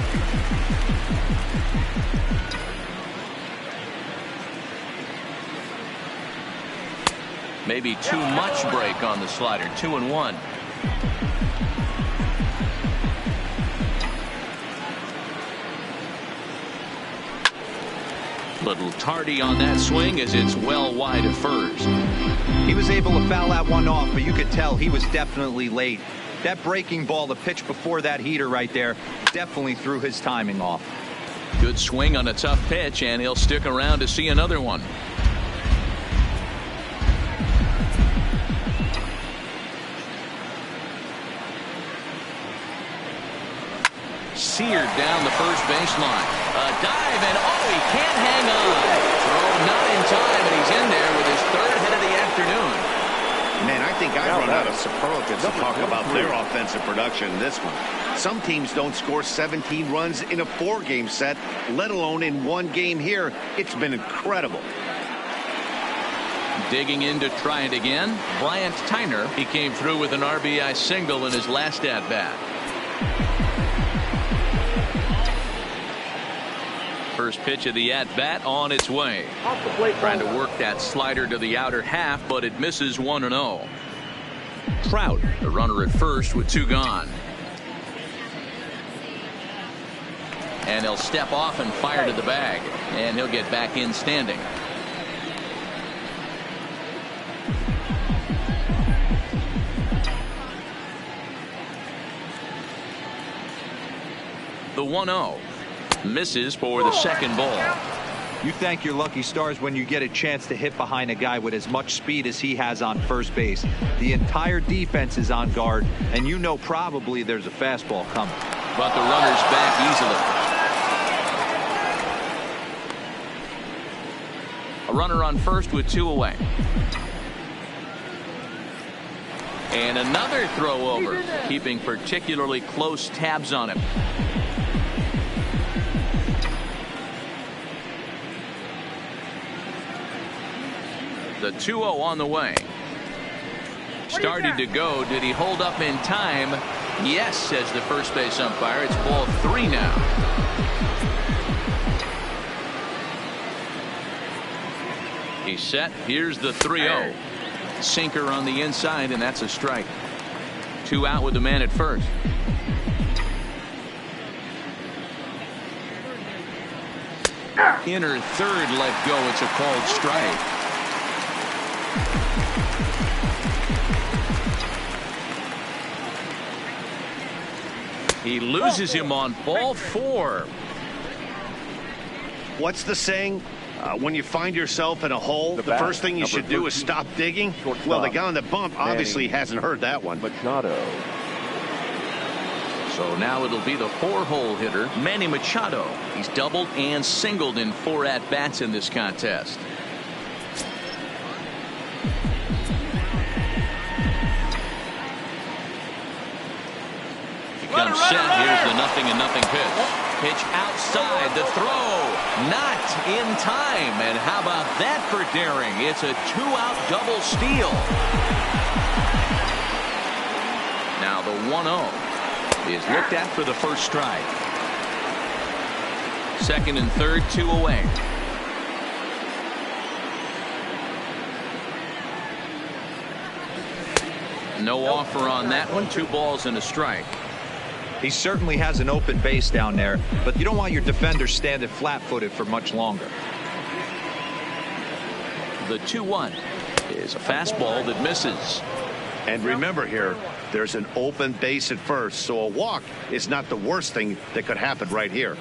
Maybe too much break on the slider. 2-1. Little tardy on that swing as it's well wide of first. He was able to foul that one off, but you could tell he was definitely late. That breaking ball, the pitch before that heater right there, definitely threw his timing off. Good swing on a tough pitch, and he'll stick around to see another one. Seared down the first baseline. A dive, and he can't hang on. Throw not in time, and he's in there with his 3rd hit of the afternoon. Man, I think I've run out of superlatives to talk about their offensive production in this one. Some teams don't score 17 runs in a 4-game set, let alone in one game here. It's been incredible. Digging in to try it again, Bryant Tyner. He came through with an RBI single in his last at-bat. First pitch of the at-bat on its way. Trying to work that slider to the outer half, but it misses 1-0. Trout, the runner at first with 2 gone. And he'll step off and fire to the bag. And he'll get back in standing. The 1-0. Misses for the second ball. You thank your lucky stars when you get a chance to hit behind a guy with as much speed as he has on first base. The entire defense is on guard, and you know probably there's a fastball coming. But the runner's back easily. A runner on first with 2 away. And another throw over, keeping particularly close tabs on him. The 2-0 on the way. Started to go. Did he hold up in time? Yes, says the first base umpire. It's ball 3 now. He's set. Here's the 3-0. Sinker on the inside, and that's a strike. 2 out with the man at first. Inner third let go. It's a called strike. He loses him on ball 4. What's the saying? When you find yourself in a hole, the first thing you should do is stop digging. Well, the guy on the bump obviously hasn't heard that one. Machado. So now it'll be the 4-hole hitter, Manny Machado. He's doubled and singled in 4 at-bats in this contest. He comes set. Here's the 0-0 pitch. Pitch outside. The throw not in time. And how about that for daring? It's a 2-out double steal. Now Now the 1-0 is looked at for the first strike. Second and third, 2 away. No offer on that one. 2 balls and a strike. He certainly has an open base down there, but you don't want your defender standing flat-footed for much longer. The 2-1 is a fastball that misses. And remember here, there's an open base at first, so a walk is not the worst thing that could happen right here.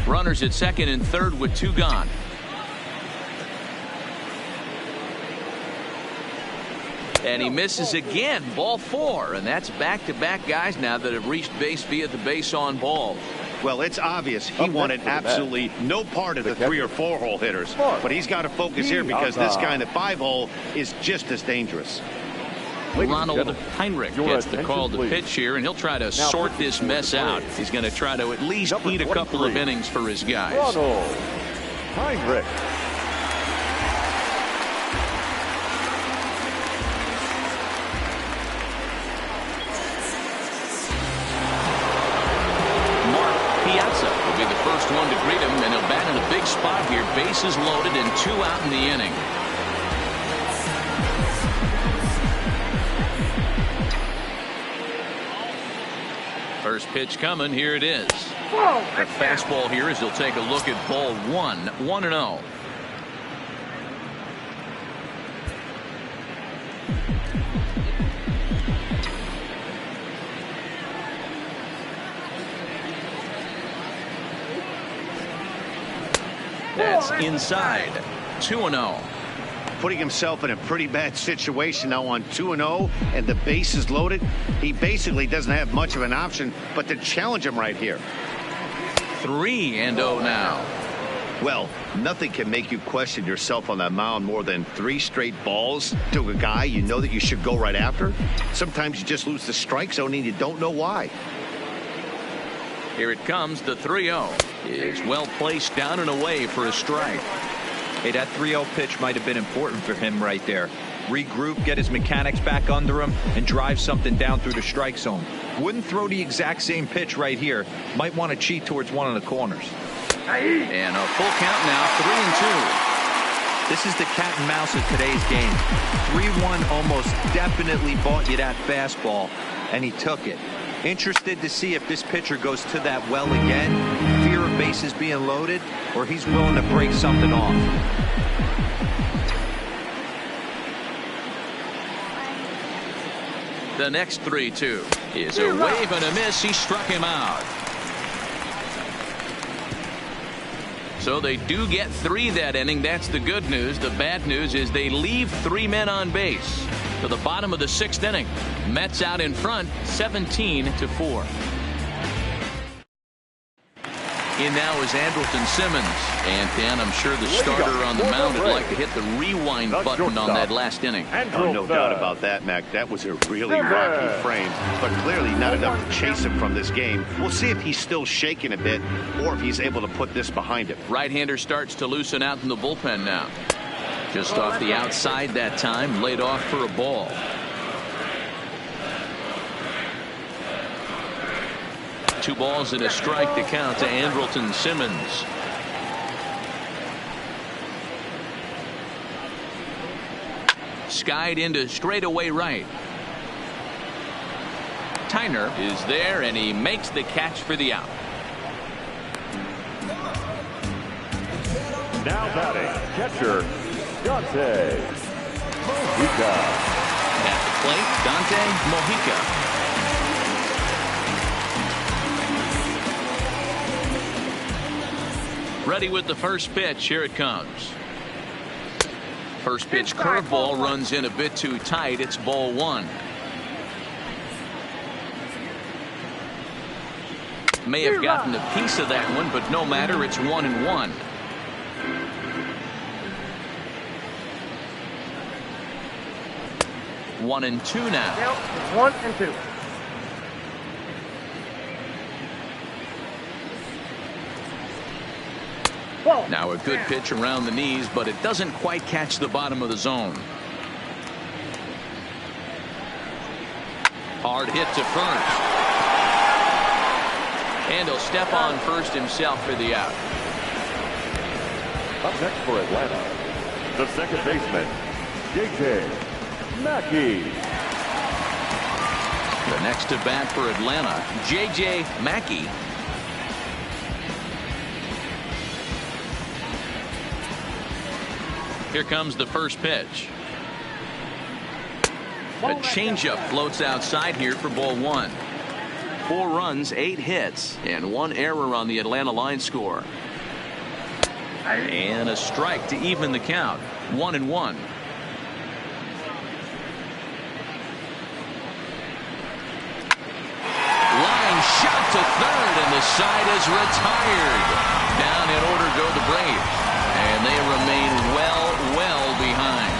Runners at second and third with 2 gone. And he misses again. Ball 4, and that's back-to-back guys now that have reached base via the base on balls. Well, it's obvious he wanted absolutely no part of the 3 or 4 hole hitters, but he's got to focus here because this guy in the 5 hole is just as dangerous. Ronald Heinrich gets the call to pitch here, and he'll try to sort this mess out. He's going to try to at least eat a couple of innings for his guys. Ronald Heinrich. Will be the first one to greet him, and he'll bat in a big spot here. Bases loaded and 2 out in the inning. First pitch coming. Here it is. A fastball here as he'll take a look at ball 1. 1-0. That's inside. 2-0. Putting himself in a pretty bad situation now on 2-0, and the base is loaded. He basically doesn't have much of an option but to challenge him right here. 3-0 now. Well, nothing can make you question yourself on that mound more than 3 straight balls to a guy you know that you should go right after. Sometimes you just lose the strike zone and you don't know why. Here it comes. The 3-0 is well placed down and away for a strike. Hey, that 3-0 pitch might have been important for him right there. Regroup, get his mechanics back under him, and drive something down through the strike zone. Wouldn't throw the exact same pitch right here. Might want to cheat towards one of the corners. And a full count now. 3-2. This is the cat and mouse of today's game. 3-1 almost definitely bought you that fastball, and he took it. Interested to see if this pitcher goes to that well again, fear of bases being loaded, or he's willing to break something off. The next 3-2 is a wave and a miss. He struck him out. So they do get 3 that inning. That's the good news. The bad news is they leave 3 men on base. To the bottom of the 6th inning. Mets out in front 17-4. In now is Andrelton Simmons. And Dan, I'm sure the starter on the mound would like to hit the rewind button on that last inning. Oh, no doubt about that, Mac. That was a really rocky frame, but clearly not enough to chase him from this game. We'll see if he's still shaking a bit or if he's able to put this behind him. Right-hander starts to loosen out in the bullpen now. Just off the outside that time, laid off for a ball. Two balls and a strike to count to Andrelton Simmons. Skied into straightaway right. Tyner is there, and he makes the catch for the out. Now batting, catcher, Dante Mojica. At the plate, Dante Mojica. Ready with the first pitch. Here it comes. First pitch curveball runs in a bit too tight. It's ball 1. May have gotten a piece of that one, but no matter. It's 1-1. One and two now. Now it's 1-2. Now a good pitch around the knees, but it doesn't quite catch the bottom of the zone. Hard hit to first. And he'll step on first himself for the out. Up next for Atlanta, the second baseman, J.J. Mackey. The next to bat for Atlanta, J.J. Mackey. Here comes the first pitch. A changeup floats outside here for ball one. 4 runs, 8 hits, and 1 error on the Atlanta line score. And a strike to even the count. 1-1. Line shot to third, and the side is retired. Down in order go the Braves, and they remain well behind.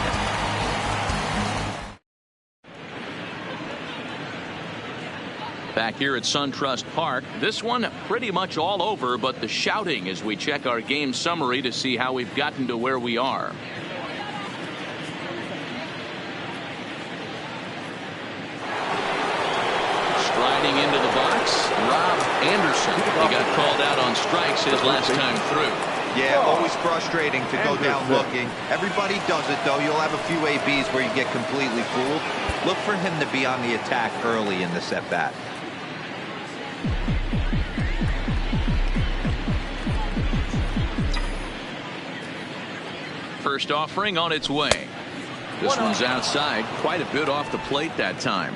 Back here at SunTrust Park, this one pretty much all over, but the shouting as we check our game summary to see how we've gotten to where we are. Striding into the box, Rob Anderson. He got called out on strikes his last time through. Yeah, always frustrating to go down looking. Everybody does it, though. You'll have a few ABs where you get completely fooled. Look for him to be on the attack early in this at-bat. First offering on its way. This one's outside, quite a bit off the plate that time.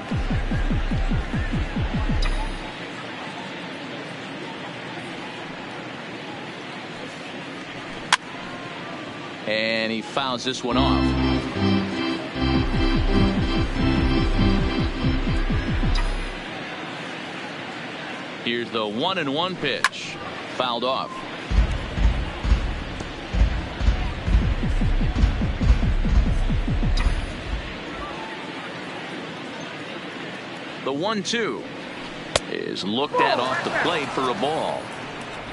And he fouls this one off. Here's the 1-1 pitch. Fouled off. The 1-2 is looked at off the plate for a ball.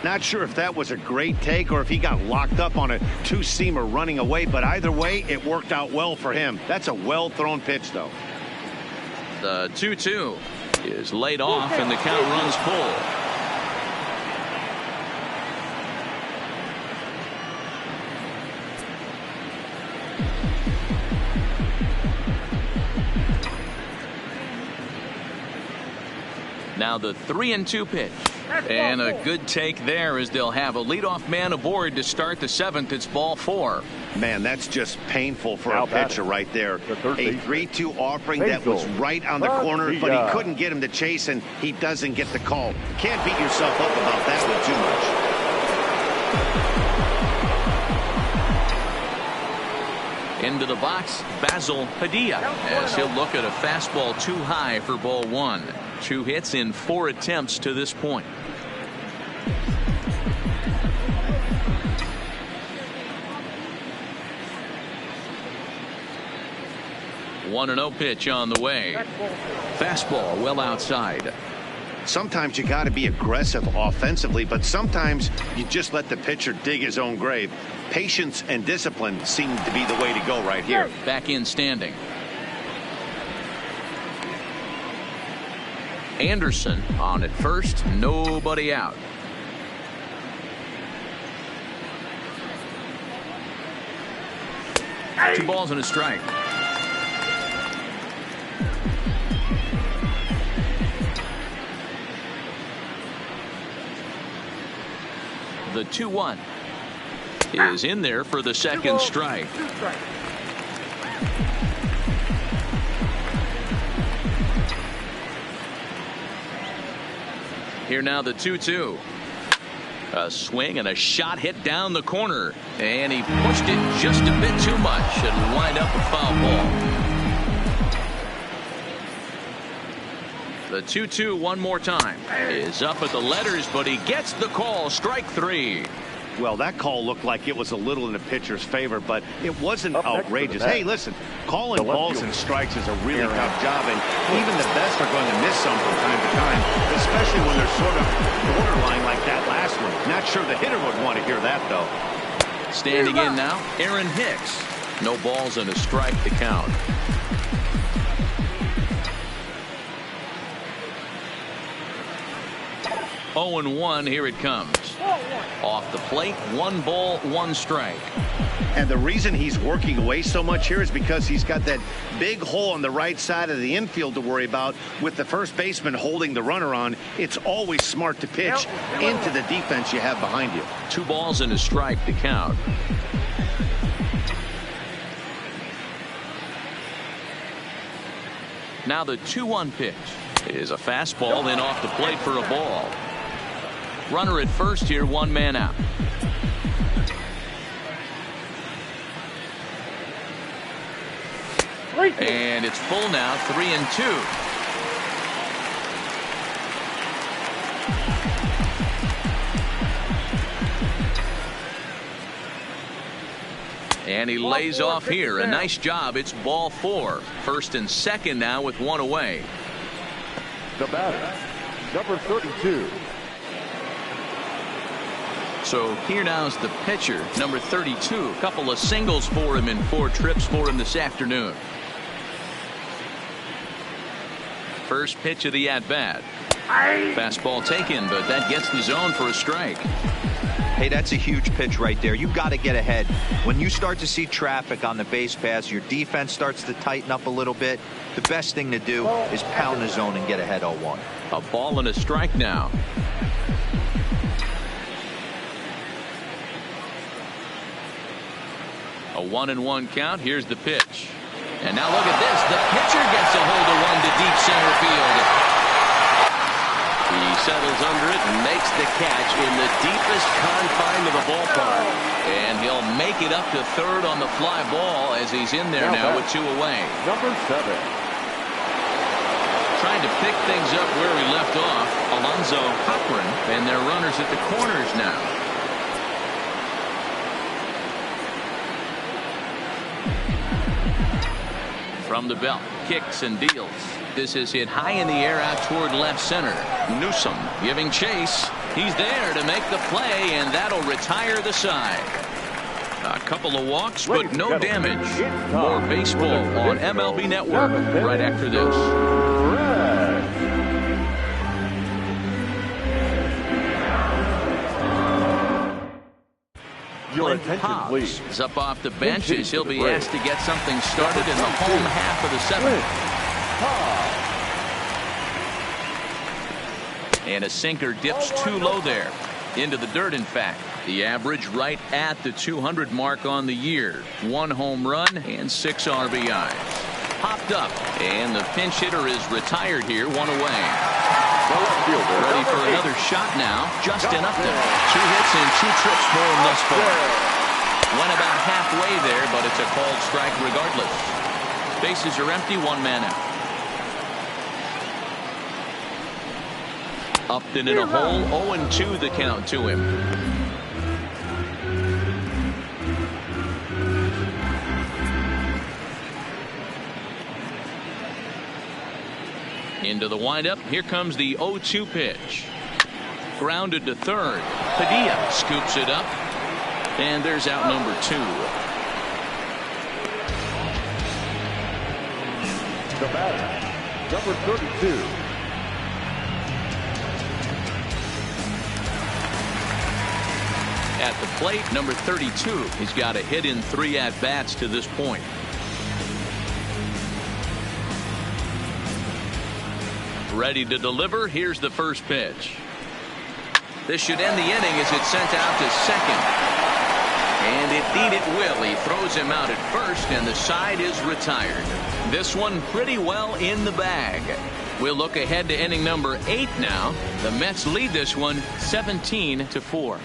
Not sure if that was a great take or if he got locked up on a two-seamer running away, but either way, it worked out well for him. That's a well-thrown pitch, though. The 2-2 is laid off, and the count runs full. Now the 3-2 pitch. And a good take there as they'll have a leadoff man aboard to start the 7th. It's ball 4. Man, that's just painful for a pitcher right there. A 3-2 offering that was right on the corner, but he couldn't get him to chase, and he doesn't get the call. Can't beat yourself up about that one too much. Into the box, Basil Padilla, as he'll look at a fastball too high for ball 1. 2 hits in 4 attempts to this point. One 1-0 pitch on the way. Fastball well outside. Sometimes you got to be aggressive offensively, but sometimes you just let the pitcher dig his own grave. Patience and discipline seem to be the way to go right here. Back in standing. Anderson on at first, nobody out. Two balls and a strike. The 2-1 is in there for the second strike. Here now the 2-2. A swing and a shot hit down the corner, and he pushed it just a bit too much and wind up a foul ball. The 2-2 one more time is up at the letters, but he gets the call. Strike 3. Well, that call looked like it was a little in the pitcher's favor, but it wasn't outrageous. Hey, listen, calling balls and strikes is a really tough job, and even the best are going to miss some from time to time, especially when they're sort of borderline like that last one. Not sure the hitter would want to hear that, though. Standing in now, Aaron Hicks. No balls and a strike to count. 0-1. Here it comes. Off the plate, 1 ball, 1 strike. And the reason he's working away so much here is because he's got that big hole on the right side of the infield to worry about. With the first baseman holding the runner on, it's always smart to pitch into the defense you have behind you. 2 balls and a strike to count. Now the 2-1 pitch is a fastball, then off the plate for a ball. Runner at first here, 1 man out. And it's full now, 3-2. And he lays off here. A nice job. It's ball 4. First and second now with 1 away. The batter, number 32. So here now's the pitcher, number 32. A couple of singles for him in 4 trips for him this afternoon. First pitch of the at-bat. Fastball taken, but that gets the zone for a strike. Hey, that's a huge pitch right there. You got to get ahead. When you start to see traffic on the base pass, your defense starts to tighten up a little bit. The best thing to do is pound the zone and get ahead 0-1. A ball and a strike now. A 1-1 count. Here's the pitch. And now look at this. The pitcher gets a hold of one to deep center field. He settles under it and makes the catch in the deepest confine of the ballpark. And he'll make it up to third on the fly ball as he's in there now with 2 away. Number 7. Trying to pick things up where he left off, Alonzo Cochran, and their runners at the corners now. From the belt, kicks and deals. This is hit high in the air out toward left center. Newsom giving chase. He's there to make the play, and that'll retire the side. A couple of walks, but no damage. More baseball on MLB Network right after this. Your Clint attention, Hobbs please. is up off the bench as he'll be asked to get something started in the home half of the 7th. And a sinker dips too low there. Into the dirt, in fact. The average right at the 200 mark on the year. 1 home run and 6 RBIs. Popped up, and the pinch hitter is retired here, 1 away. Ready for another shot now. Justin Upton. 2 hits and 2 trips for him thus far. Went about halfway there, but it's a called strike regardless. Bases are empty, 1 man out. Upton in a hole, 0-2 the count to him. Into the windup. Here comes the 0-2 pitch. Grounded to third. Padilla scoops it up. And there's out number 2. The batter, number 32. At the plate, number 32. He's got a hit in 3 at-bats to this point. Ready to deliver. Here's the first pitch. This should end the inning as it's sent out to second. And indeed it will. He throws him out at first, and the side is retired. This one pretty well in the bag. We'll look ahead to inning number 8 now. The Mets lead this one 17-4.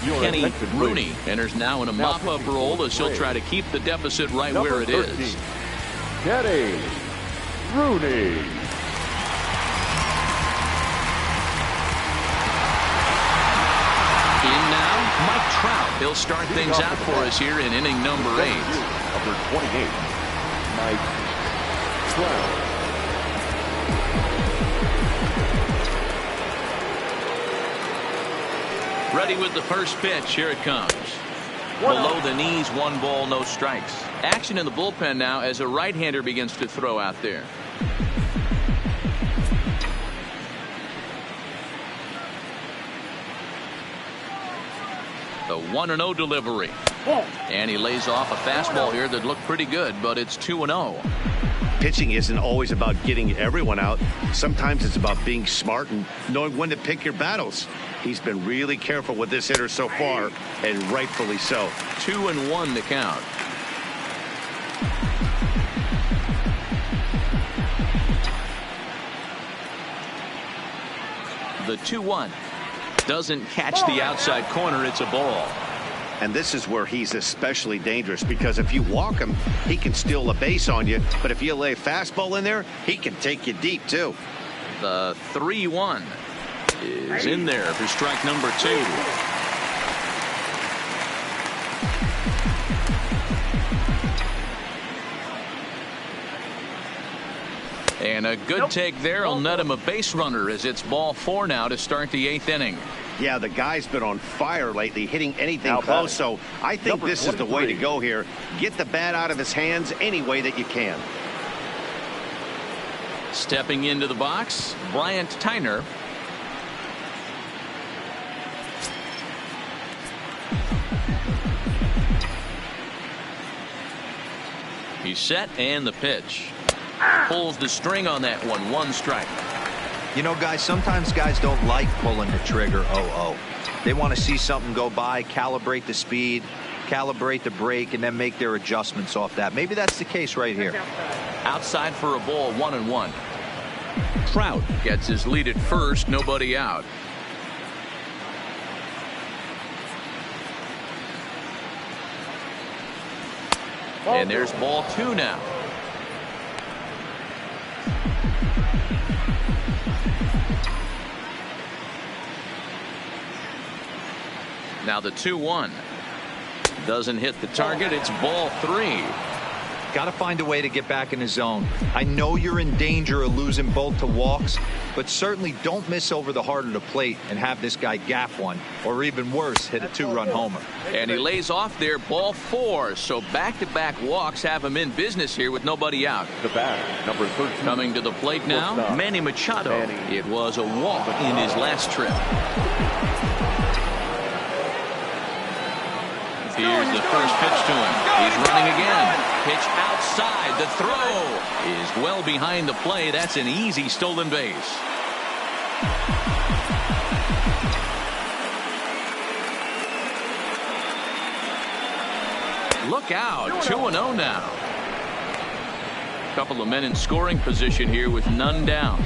Kenny Rooney enters now in a mop-up role as he'll try to keep the deficit right where it is. Kenny Rooney. In now, Mike Trout. He'll start things out for us here in inning number 8. Number 28, Mike Trout. Ready with the first pitch. Here it comes. Below the knees, 1 ball, no strikes. Action in the bullpen now as a right-hander begins to throw out there. 1-0 delivery. And he lays off a fastball here that looked pretty good, but it's 2-0. Pitching isn't always about getting everyone out. Sometimes it's about being smart and knowing when to pick your battles. He's been really careful with this hitter so far, and rightfully so. 2-1 to count. The 2-1 doesn't catch the outside corner. It's a ball. And this is where he's especially dangerous, because if you walk him, he can steal a base on you. But if you lay a fastball in there, he can take you deep, too. The 3-1 is in there for strike number 2. And a good take there will net him a base runner, as it's ball 4 now to start the 8th inning. Yeah, the guy's been on fire lately, hitting anything close, so I think this is the way to go here. Get the bat out of his hands any way that you can. Stepping into the box, Bryant Tyner. He's set, and the pitch. Pulls the string on that one. 1 strike. You know, guys, sometimes guys don't like pulling the trigger 0-0. They want to see something go by, calibrate the speed, calibrate the brake, and then make their adjustments off that. Maybe that's the case right here. Outside for a ball, 1-1. Trout gets his lead at first, nobody out. And there's ball 2 now. Now the 2-1 doesn't hit the target. It's ball 3. Got to find a way to get back in the zone. I know you're in danger of losing both to walks, but certainly don't miss over the heart of the plate and have this guy gaff one, or even worse, hit a 2-run homer. And he lays off there, ball 4. So back-to-back walks have him in business here with nobody out. The bat, number 13. Coming to the plate now, Manny Machado. It was a walk in his last trip. Here's the first pitch to him. He's running again. Pitch outside. The throw is well behind the play. That's an easy stolen base. Look out. 2-0 now. Couple of men in scoring position here with none down.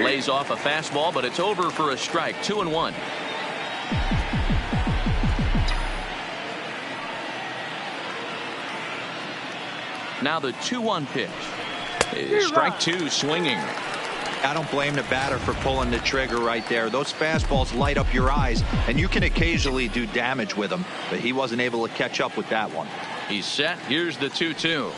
Lays off a fastball, but it's over for a strike. 2-1. Now the 2-1 pitch is strike 2, swinging. I don't blame the batter for pulling the trigger right there. Those fastballs light up your eyes, and you can occasionally do damage with them, but he wasn't able to catch up with that one. He's set. Here's the 2-2.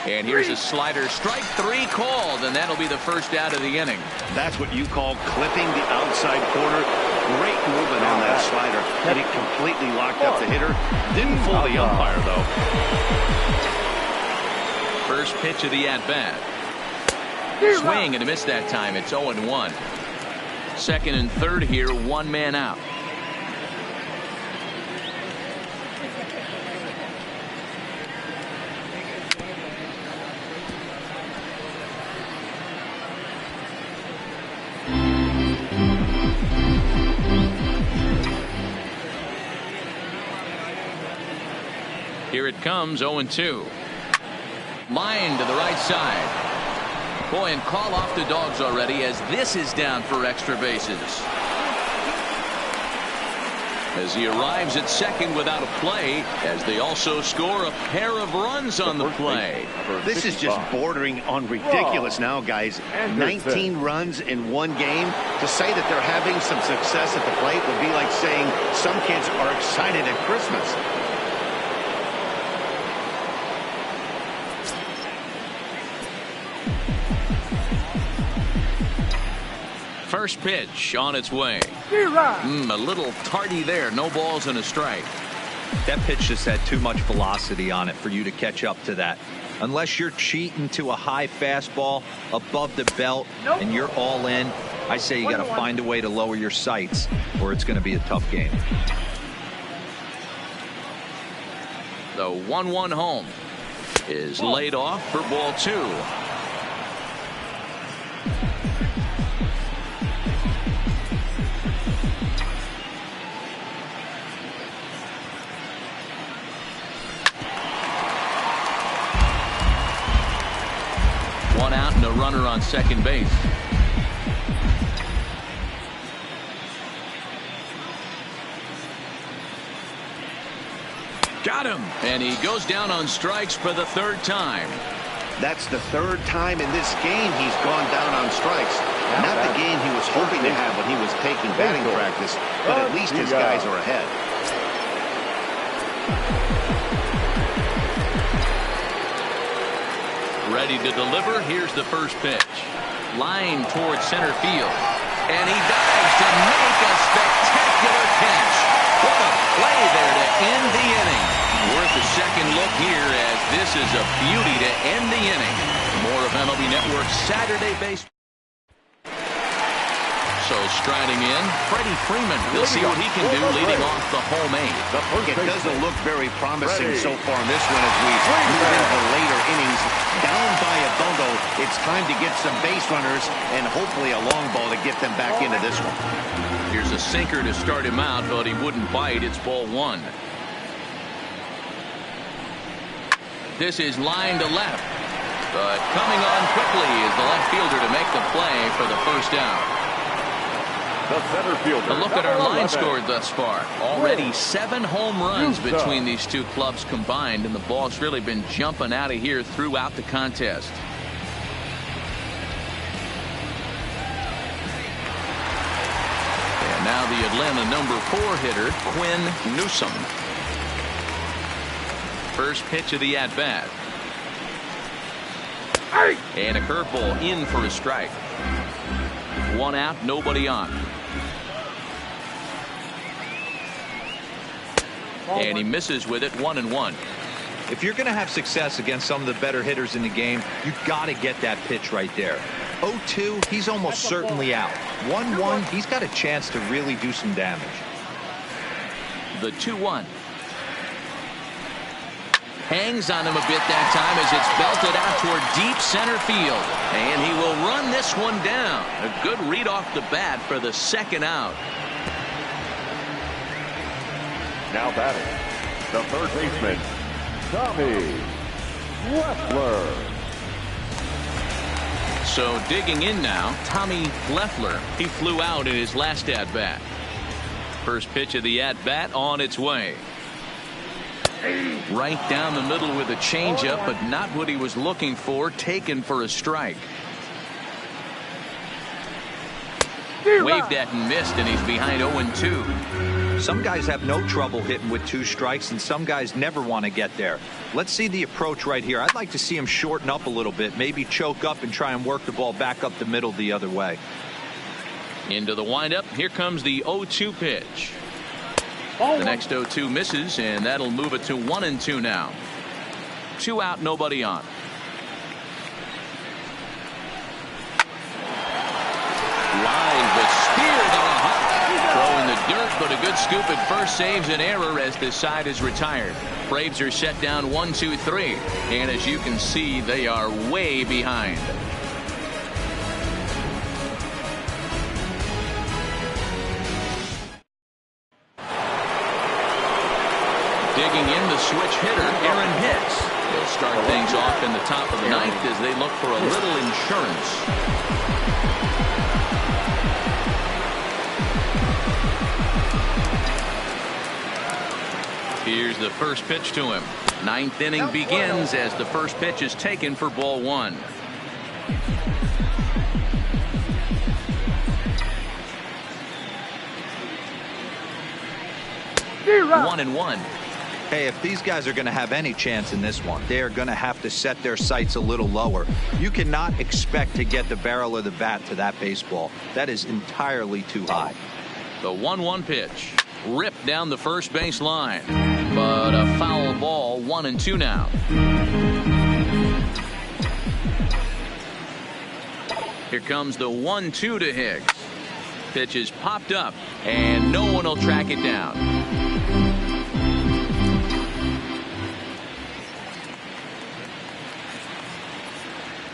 And here's a slider. Strike 3 called, and that'll be the first out of the inning. That's what you call clipping the outside corner. Great movement on that slider, and it completely locked up the hitter. Didn't fool the umpire, though. First pitch of the at-bat. Swing and a miss that time. It's 0-1. Second and third here, 1 man out. Here it comes, 0-2. Line to the right side. Boy, and call off the dogs already, as this is down for extra bases. As he arrives at second without a play, as they also score a pair of runs on the play. This is just bordering on ridiculous now, guys. 19 runs in 1 game. To say that they're having some success at the plate would be like saying some kids are excited at Christmas. First pitch on its way. A little tardy there. No balls and a strike. That pitch just had too much velocity on it for you to catch up to that. Unless you're cheating to a high fastball above the belt and you're all in, I say you got to find a way to lower your sights or it's going to be a tough game. The 1-1 home is laid off for ball 2. One out and a runner on second base. Got him. And he goes down on strikes for the 3rd time. That's the 3rd time in this game he's gone down on strikes. Not the game he was hoping to have when he was taking batting practice, but at least his guys are ahead. Ready to deliver. Here's the first pitch. Line towards center field. And he dives to make a spectacular catch. What a play there to end the inning. Worth a second look here as this is a beauty to end the inning. More of MLB Network's Saturday Baseball. So striding in, Freddie Freeman. We'll see what he can do leading off the home 8. It doesn't look very promising so far in this one as we move into the later innings. Down by a bundle, it's time to get some base runners and hopefully a long ball to get them back into this one. Here's a sinker to start him out, but he wouldn't bite. It's ball 1. This is line to left. But coming on quickly is the left fielder to make the play for the first out. The center fielder. A look at our line score thus far. Already 7 home runs between these two clubs combined, and the ball's really been jumping out of here throughout the contest. And now the Atlanta number 4 hitter, Quinn Newsom. First pitch of the at-bat. And a curveball in for a strike. 1 out, nobody on. And he misses with it. 1-1. If you're going to have success against some of the better hitters in the game, you've got to get that pitch right there. 0-2, he's almost certainly out. 1-1, he's got a chance to really do some damage. The 2-1. Hangs on him a bit that time as it's belted out toward deep center field. And he will run this one down. A good read off the bat for the 2nd out. Now batting, the 3rd baseman, Tommy Leffler. So digging in now, Tommy Leffler. He flew out in his last at-bat. First pitch of the at-bat on its way. Right down the middle with a changeup, but not what he was looking for. Taken for a strike. Waved at and missed, and he's behind 0-2. Some guys have no trouble hitting with 2 strikes, and some guys never want to get there. Let's see the approach right here. I'd like to see him shorten up a little bit, maybe choke up and try and work the ball back up the middle the other way. Into the windup. Here comes the 0-2 pitch. The next 0-2 misses, and that'll move it to 1-2 now. 2 out, nobody on. Line, but speared on a hop. Throw in the dirt, but a good scoop at first saves an error as this side is retired. Braves are set down 1-2-3, and as you can see, they are way behind. Digging in the switch hitter, Aaron Hicks. They'll start things off in the top of the 9th as they look for a little insurance. Here's the first pitch to him. 9th inning begins as the first pitch is taken for ball 1. 1-1. Hey, if these guys are going to have any chance in this one, they are going to have to set their sights a little lower. You cannot expect to get the barrel of the bat to that baseball. That is entirely too high. The 1-1 pitch. ripped down the first base line. But a foul ball, 1-2 now. Here comes the 1-2 to Higgs. Pitch is popped up, and no one will track it down.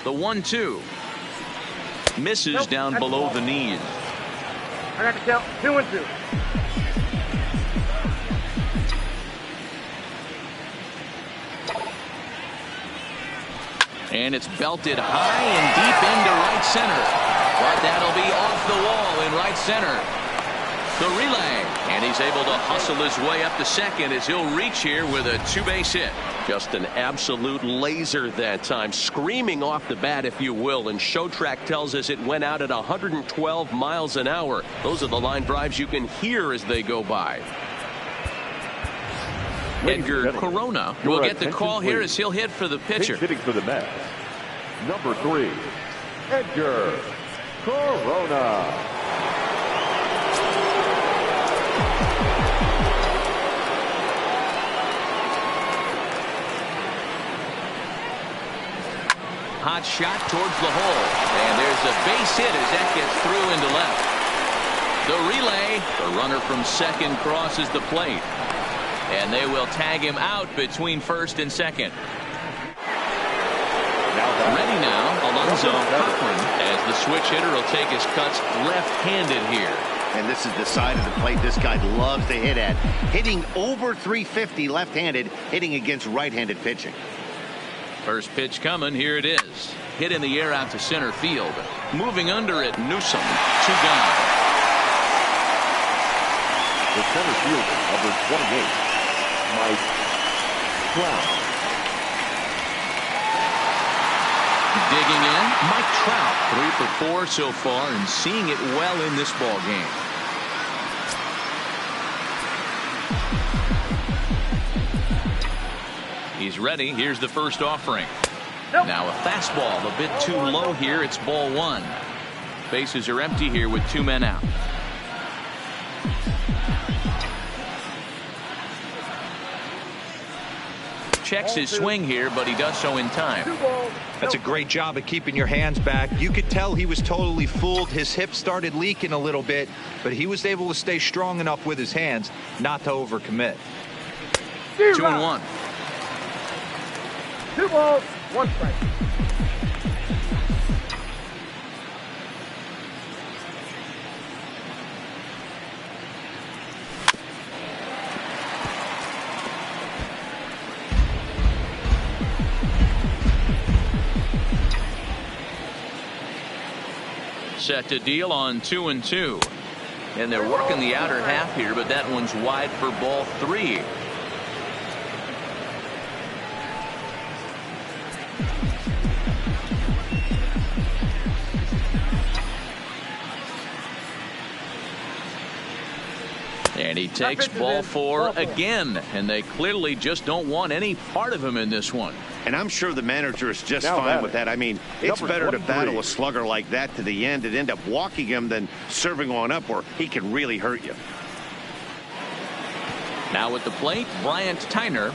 The 1-2 misses down below the knees. I got the count. 2-2. And it's belted high and deep into right center. But that'll be off the wall in right center. The relay. And he's able to hustle his way up to second as he'll reach here with a two-base hit. Just an absolute laser that time. Screaming off the bat, if you will. And Showtrack tells us it went out at 112 miles an hour. Those are the line drives you can hear as they go by. Edgar Corona will get the call here as he'll hit for the pitcher. Hitting for the Mets, number 3, Edgar Corona. Hot shot towards the hole. And there's a base hit as that gets through into left. The relay. The runner from second crosses the plate. And they will tag him out between first and second. Ready now, Alonzo Cochran, as the switch hitter will take his cuts left-handed here. And this is the side of the plate this guy loves to hit at. Hitting over 350 left-handed, hitting against right-handed pitching. First pitch coming, here it is. Hit in the air out to center field. Moving under it, Newsom, 2 gone. The center fielder, number 28, Mike Trout. Digging in, Mike Trout, 3 for 4 so far and seeing it well in this ball game. He's ready. Here's the first offering. Now a fastball a bit too low here. It's ball 1. Bases are empty here with 2 men out. Checks his swing here, but he does so in time. That's a great job of keeping your hands back. You could tell he was totally fooled. His hip started leaking a little bit, but he was able to stay strong enough with his hands not to overcommit. 2-1. 2 balls, 1 strike. Set to deal on 2-2. And they're working the outer half here, but that one's wide for ball 3. And he takes ball 4 again, and they clearly just don't want any part of him in this one. And I'm sure the manager is just fine with that. I mean, it's better to battle a slugger like that to the end and end up walking him than serving on up where he can really hurt you. Now at the plate, Bryant Tyner.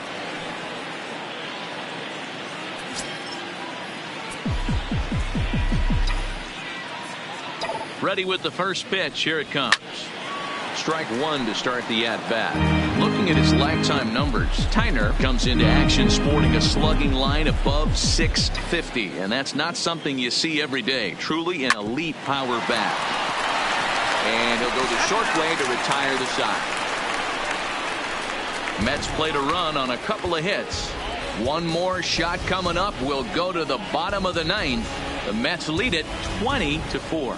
Ready with the first pitch. Here it comes. Strike 1 to start the at-bat. Looking at his lifetime numbers, Tyner comes into action sporting a slugging line above 650, and that's not something you see every day. Truly an elite power bat. And he'll go the short way to retire the side. Mets played a run on a couple of hits. One more shot coming up will go to the bottom of the 9th. The Mets lead it 20-4.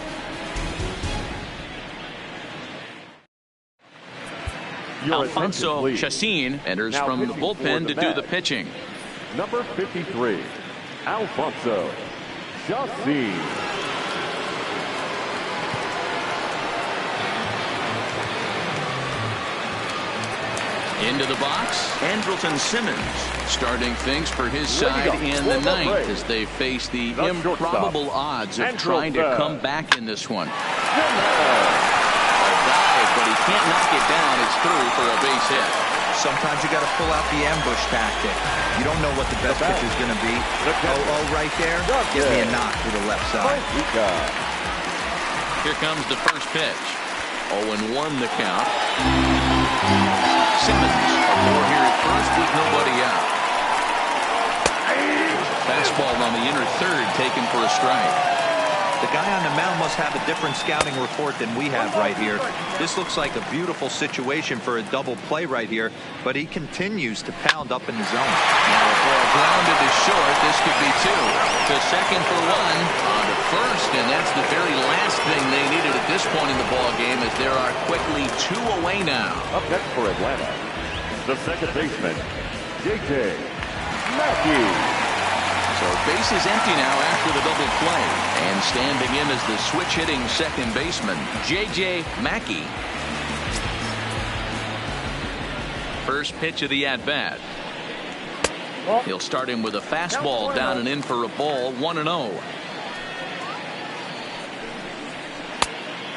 Alfonso Chacin enters from the bullpen to do the pitching. Number 53, Alfonso Chacin. Into the box, Andrelton Simmons starting things for his side in the 9th as they face the improbable odds of trying to come back in this one. A dive, but he can't knock it down. It's through for a base hit. Sometimes you got to pull out the ambush tactic. You don't know what the best pitch is going to be. Oh, right there. Give me a knock to the left side. Here comes the first pitch. 0-1 the count. Simmons, a 4 here at first with nobody out. Fastball on the inner third, taken for a strike. The guy on the mound must have a different scouting report than we have right here. This looks like a beautiful situation for a double play right here, but he continues to pound up in the zone. Now a ball grounded to short. This could be 2. To second for 1. On to first, and that's the very last thing they needed at this point in the ball game, as there are quickly 2 away now. Up next for Atlanta, the second baseman, J.J. Mackey. So base is empty now after the double play. And standing in as the switch-hitting second baseman, J.J. Mackey. First pitch of the at-bat. He'll start him with a fastball down and in for a ball, 1-0.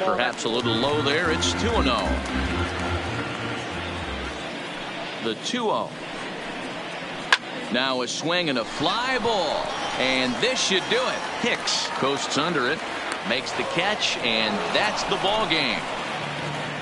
Perhaps a little low there. It's 2-0. The 2-0. Now a swing and a fly ball, and this should do it. Hicks coasts under it, makes the catch, and that's the ball game.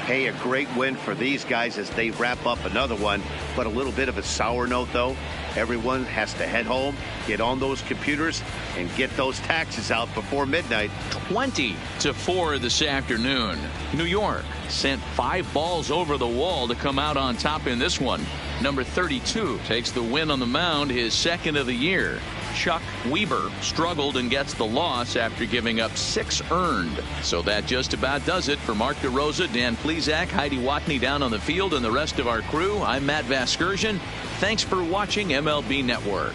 Hey, a great win for these guys as they wrap up another one, but a little bit of a sour note though. Everyone has to head home, get on those computers, and get those taxes out before midnight. 20-4 this afternoon. New York sent 5 balls over the wall to come out on top in this one. Number 32 takes the win on the mound, his second of the year. Chuck Weaver struggled and gets the loss after giving up 6 earned. So that just about does it for Mark DeRosa, Dan Plesac, Heidi Watney down on the field, and the rest of our crew. I'm Matt Vasgersian. Thanks for watching MLB Network.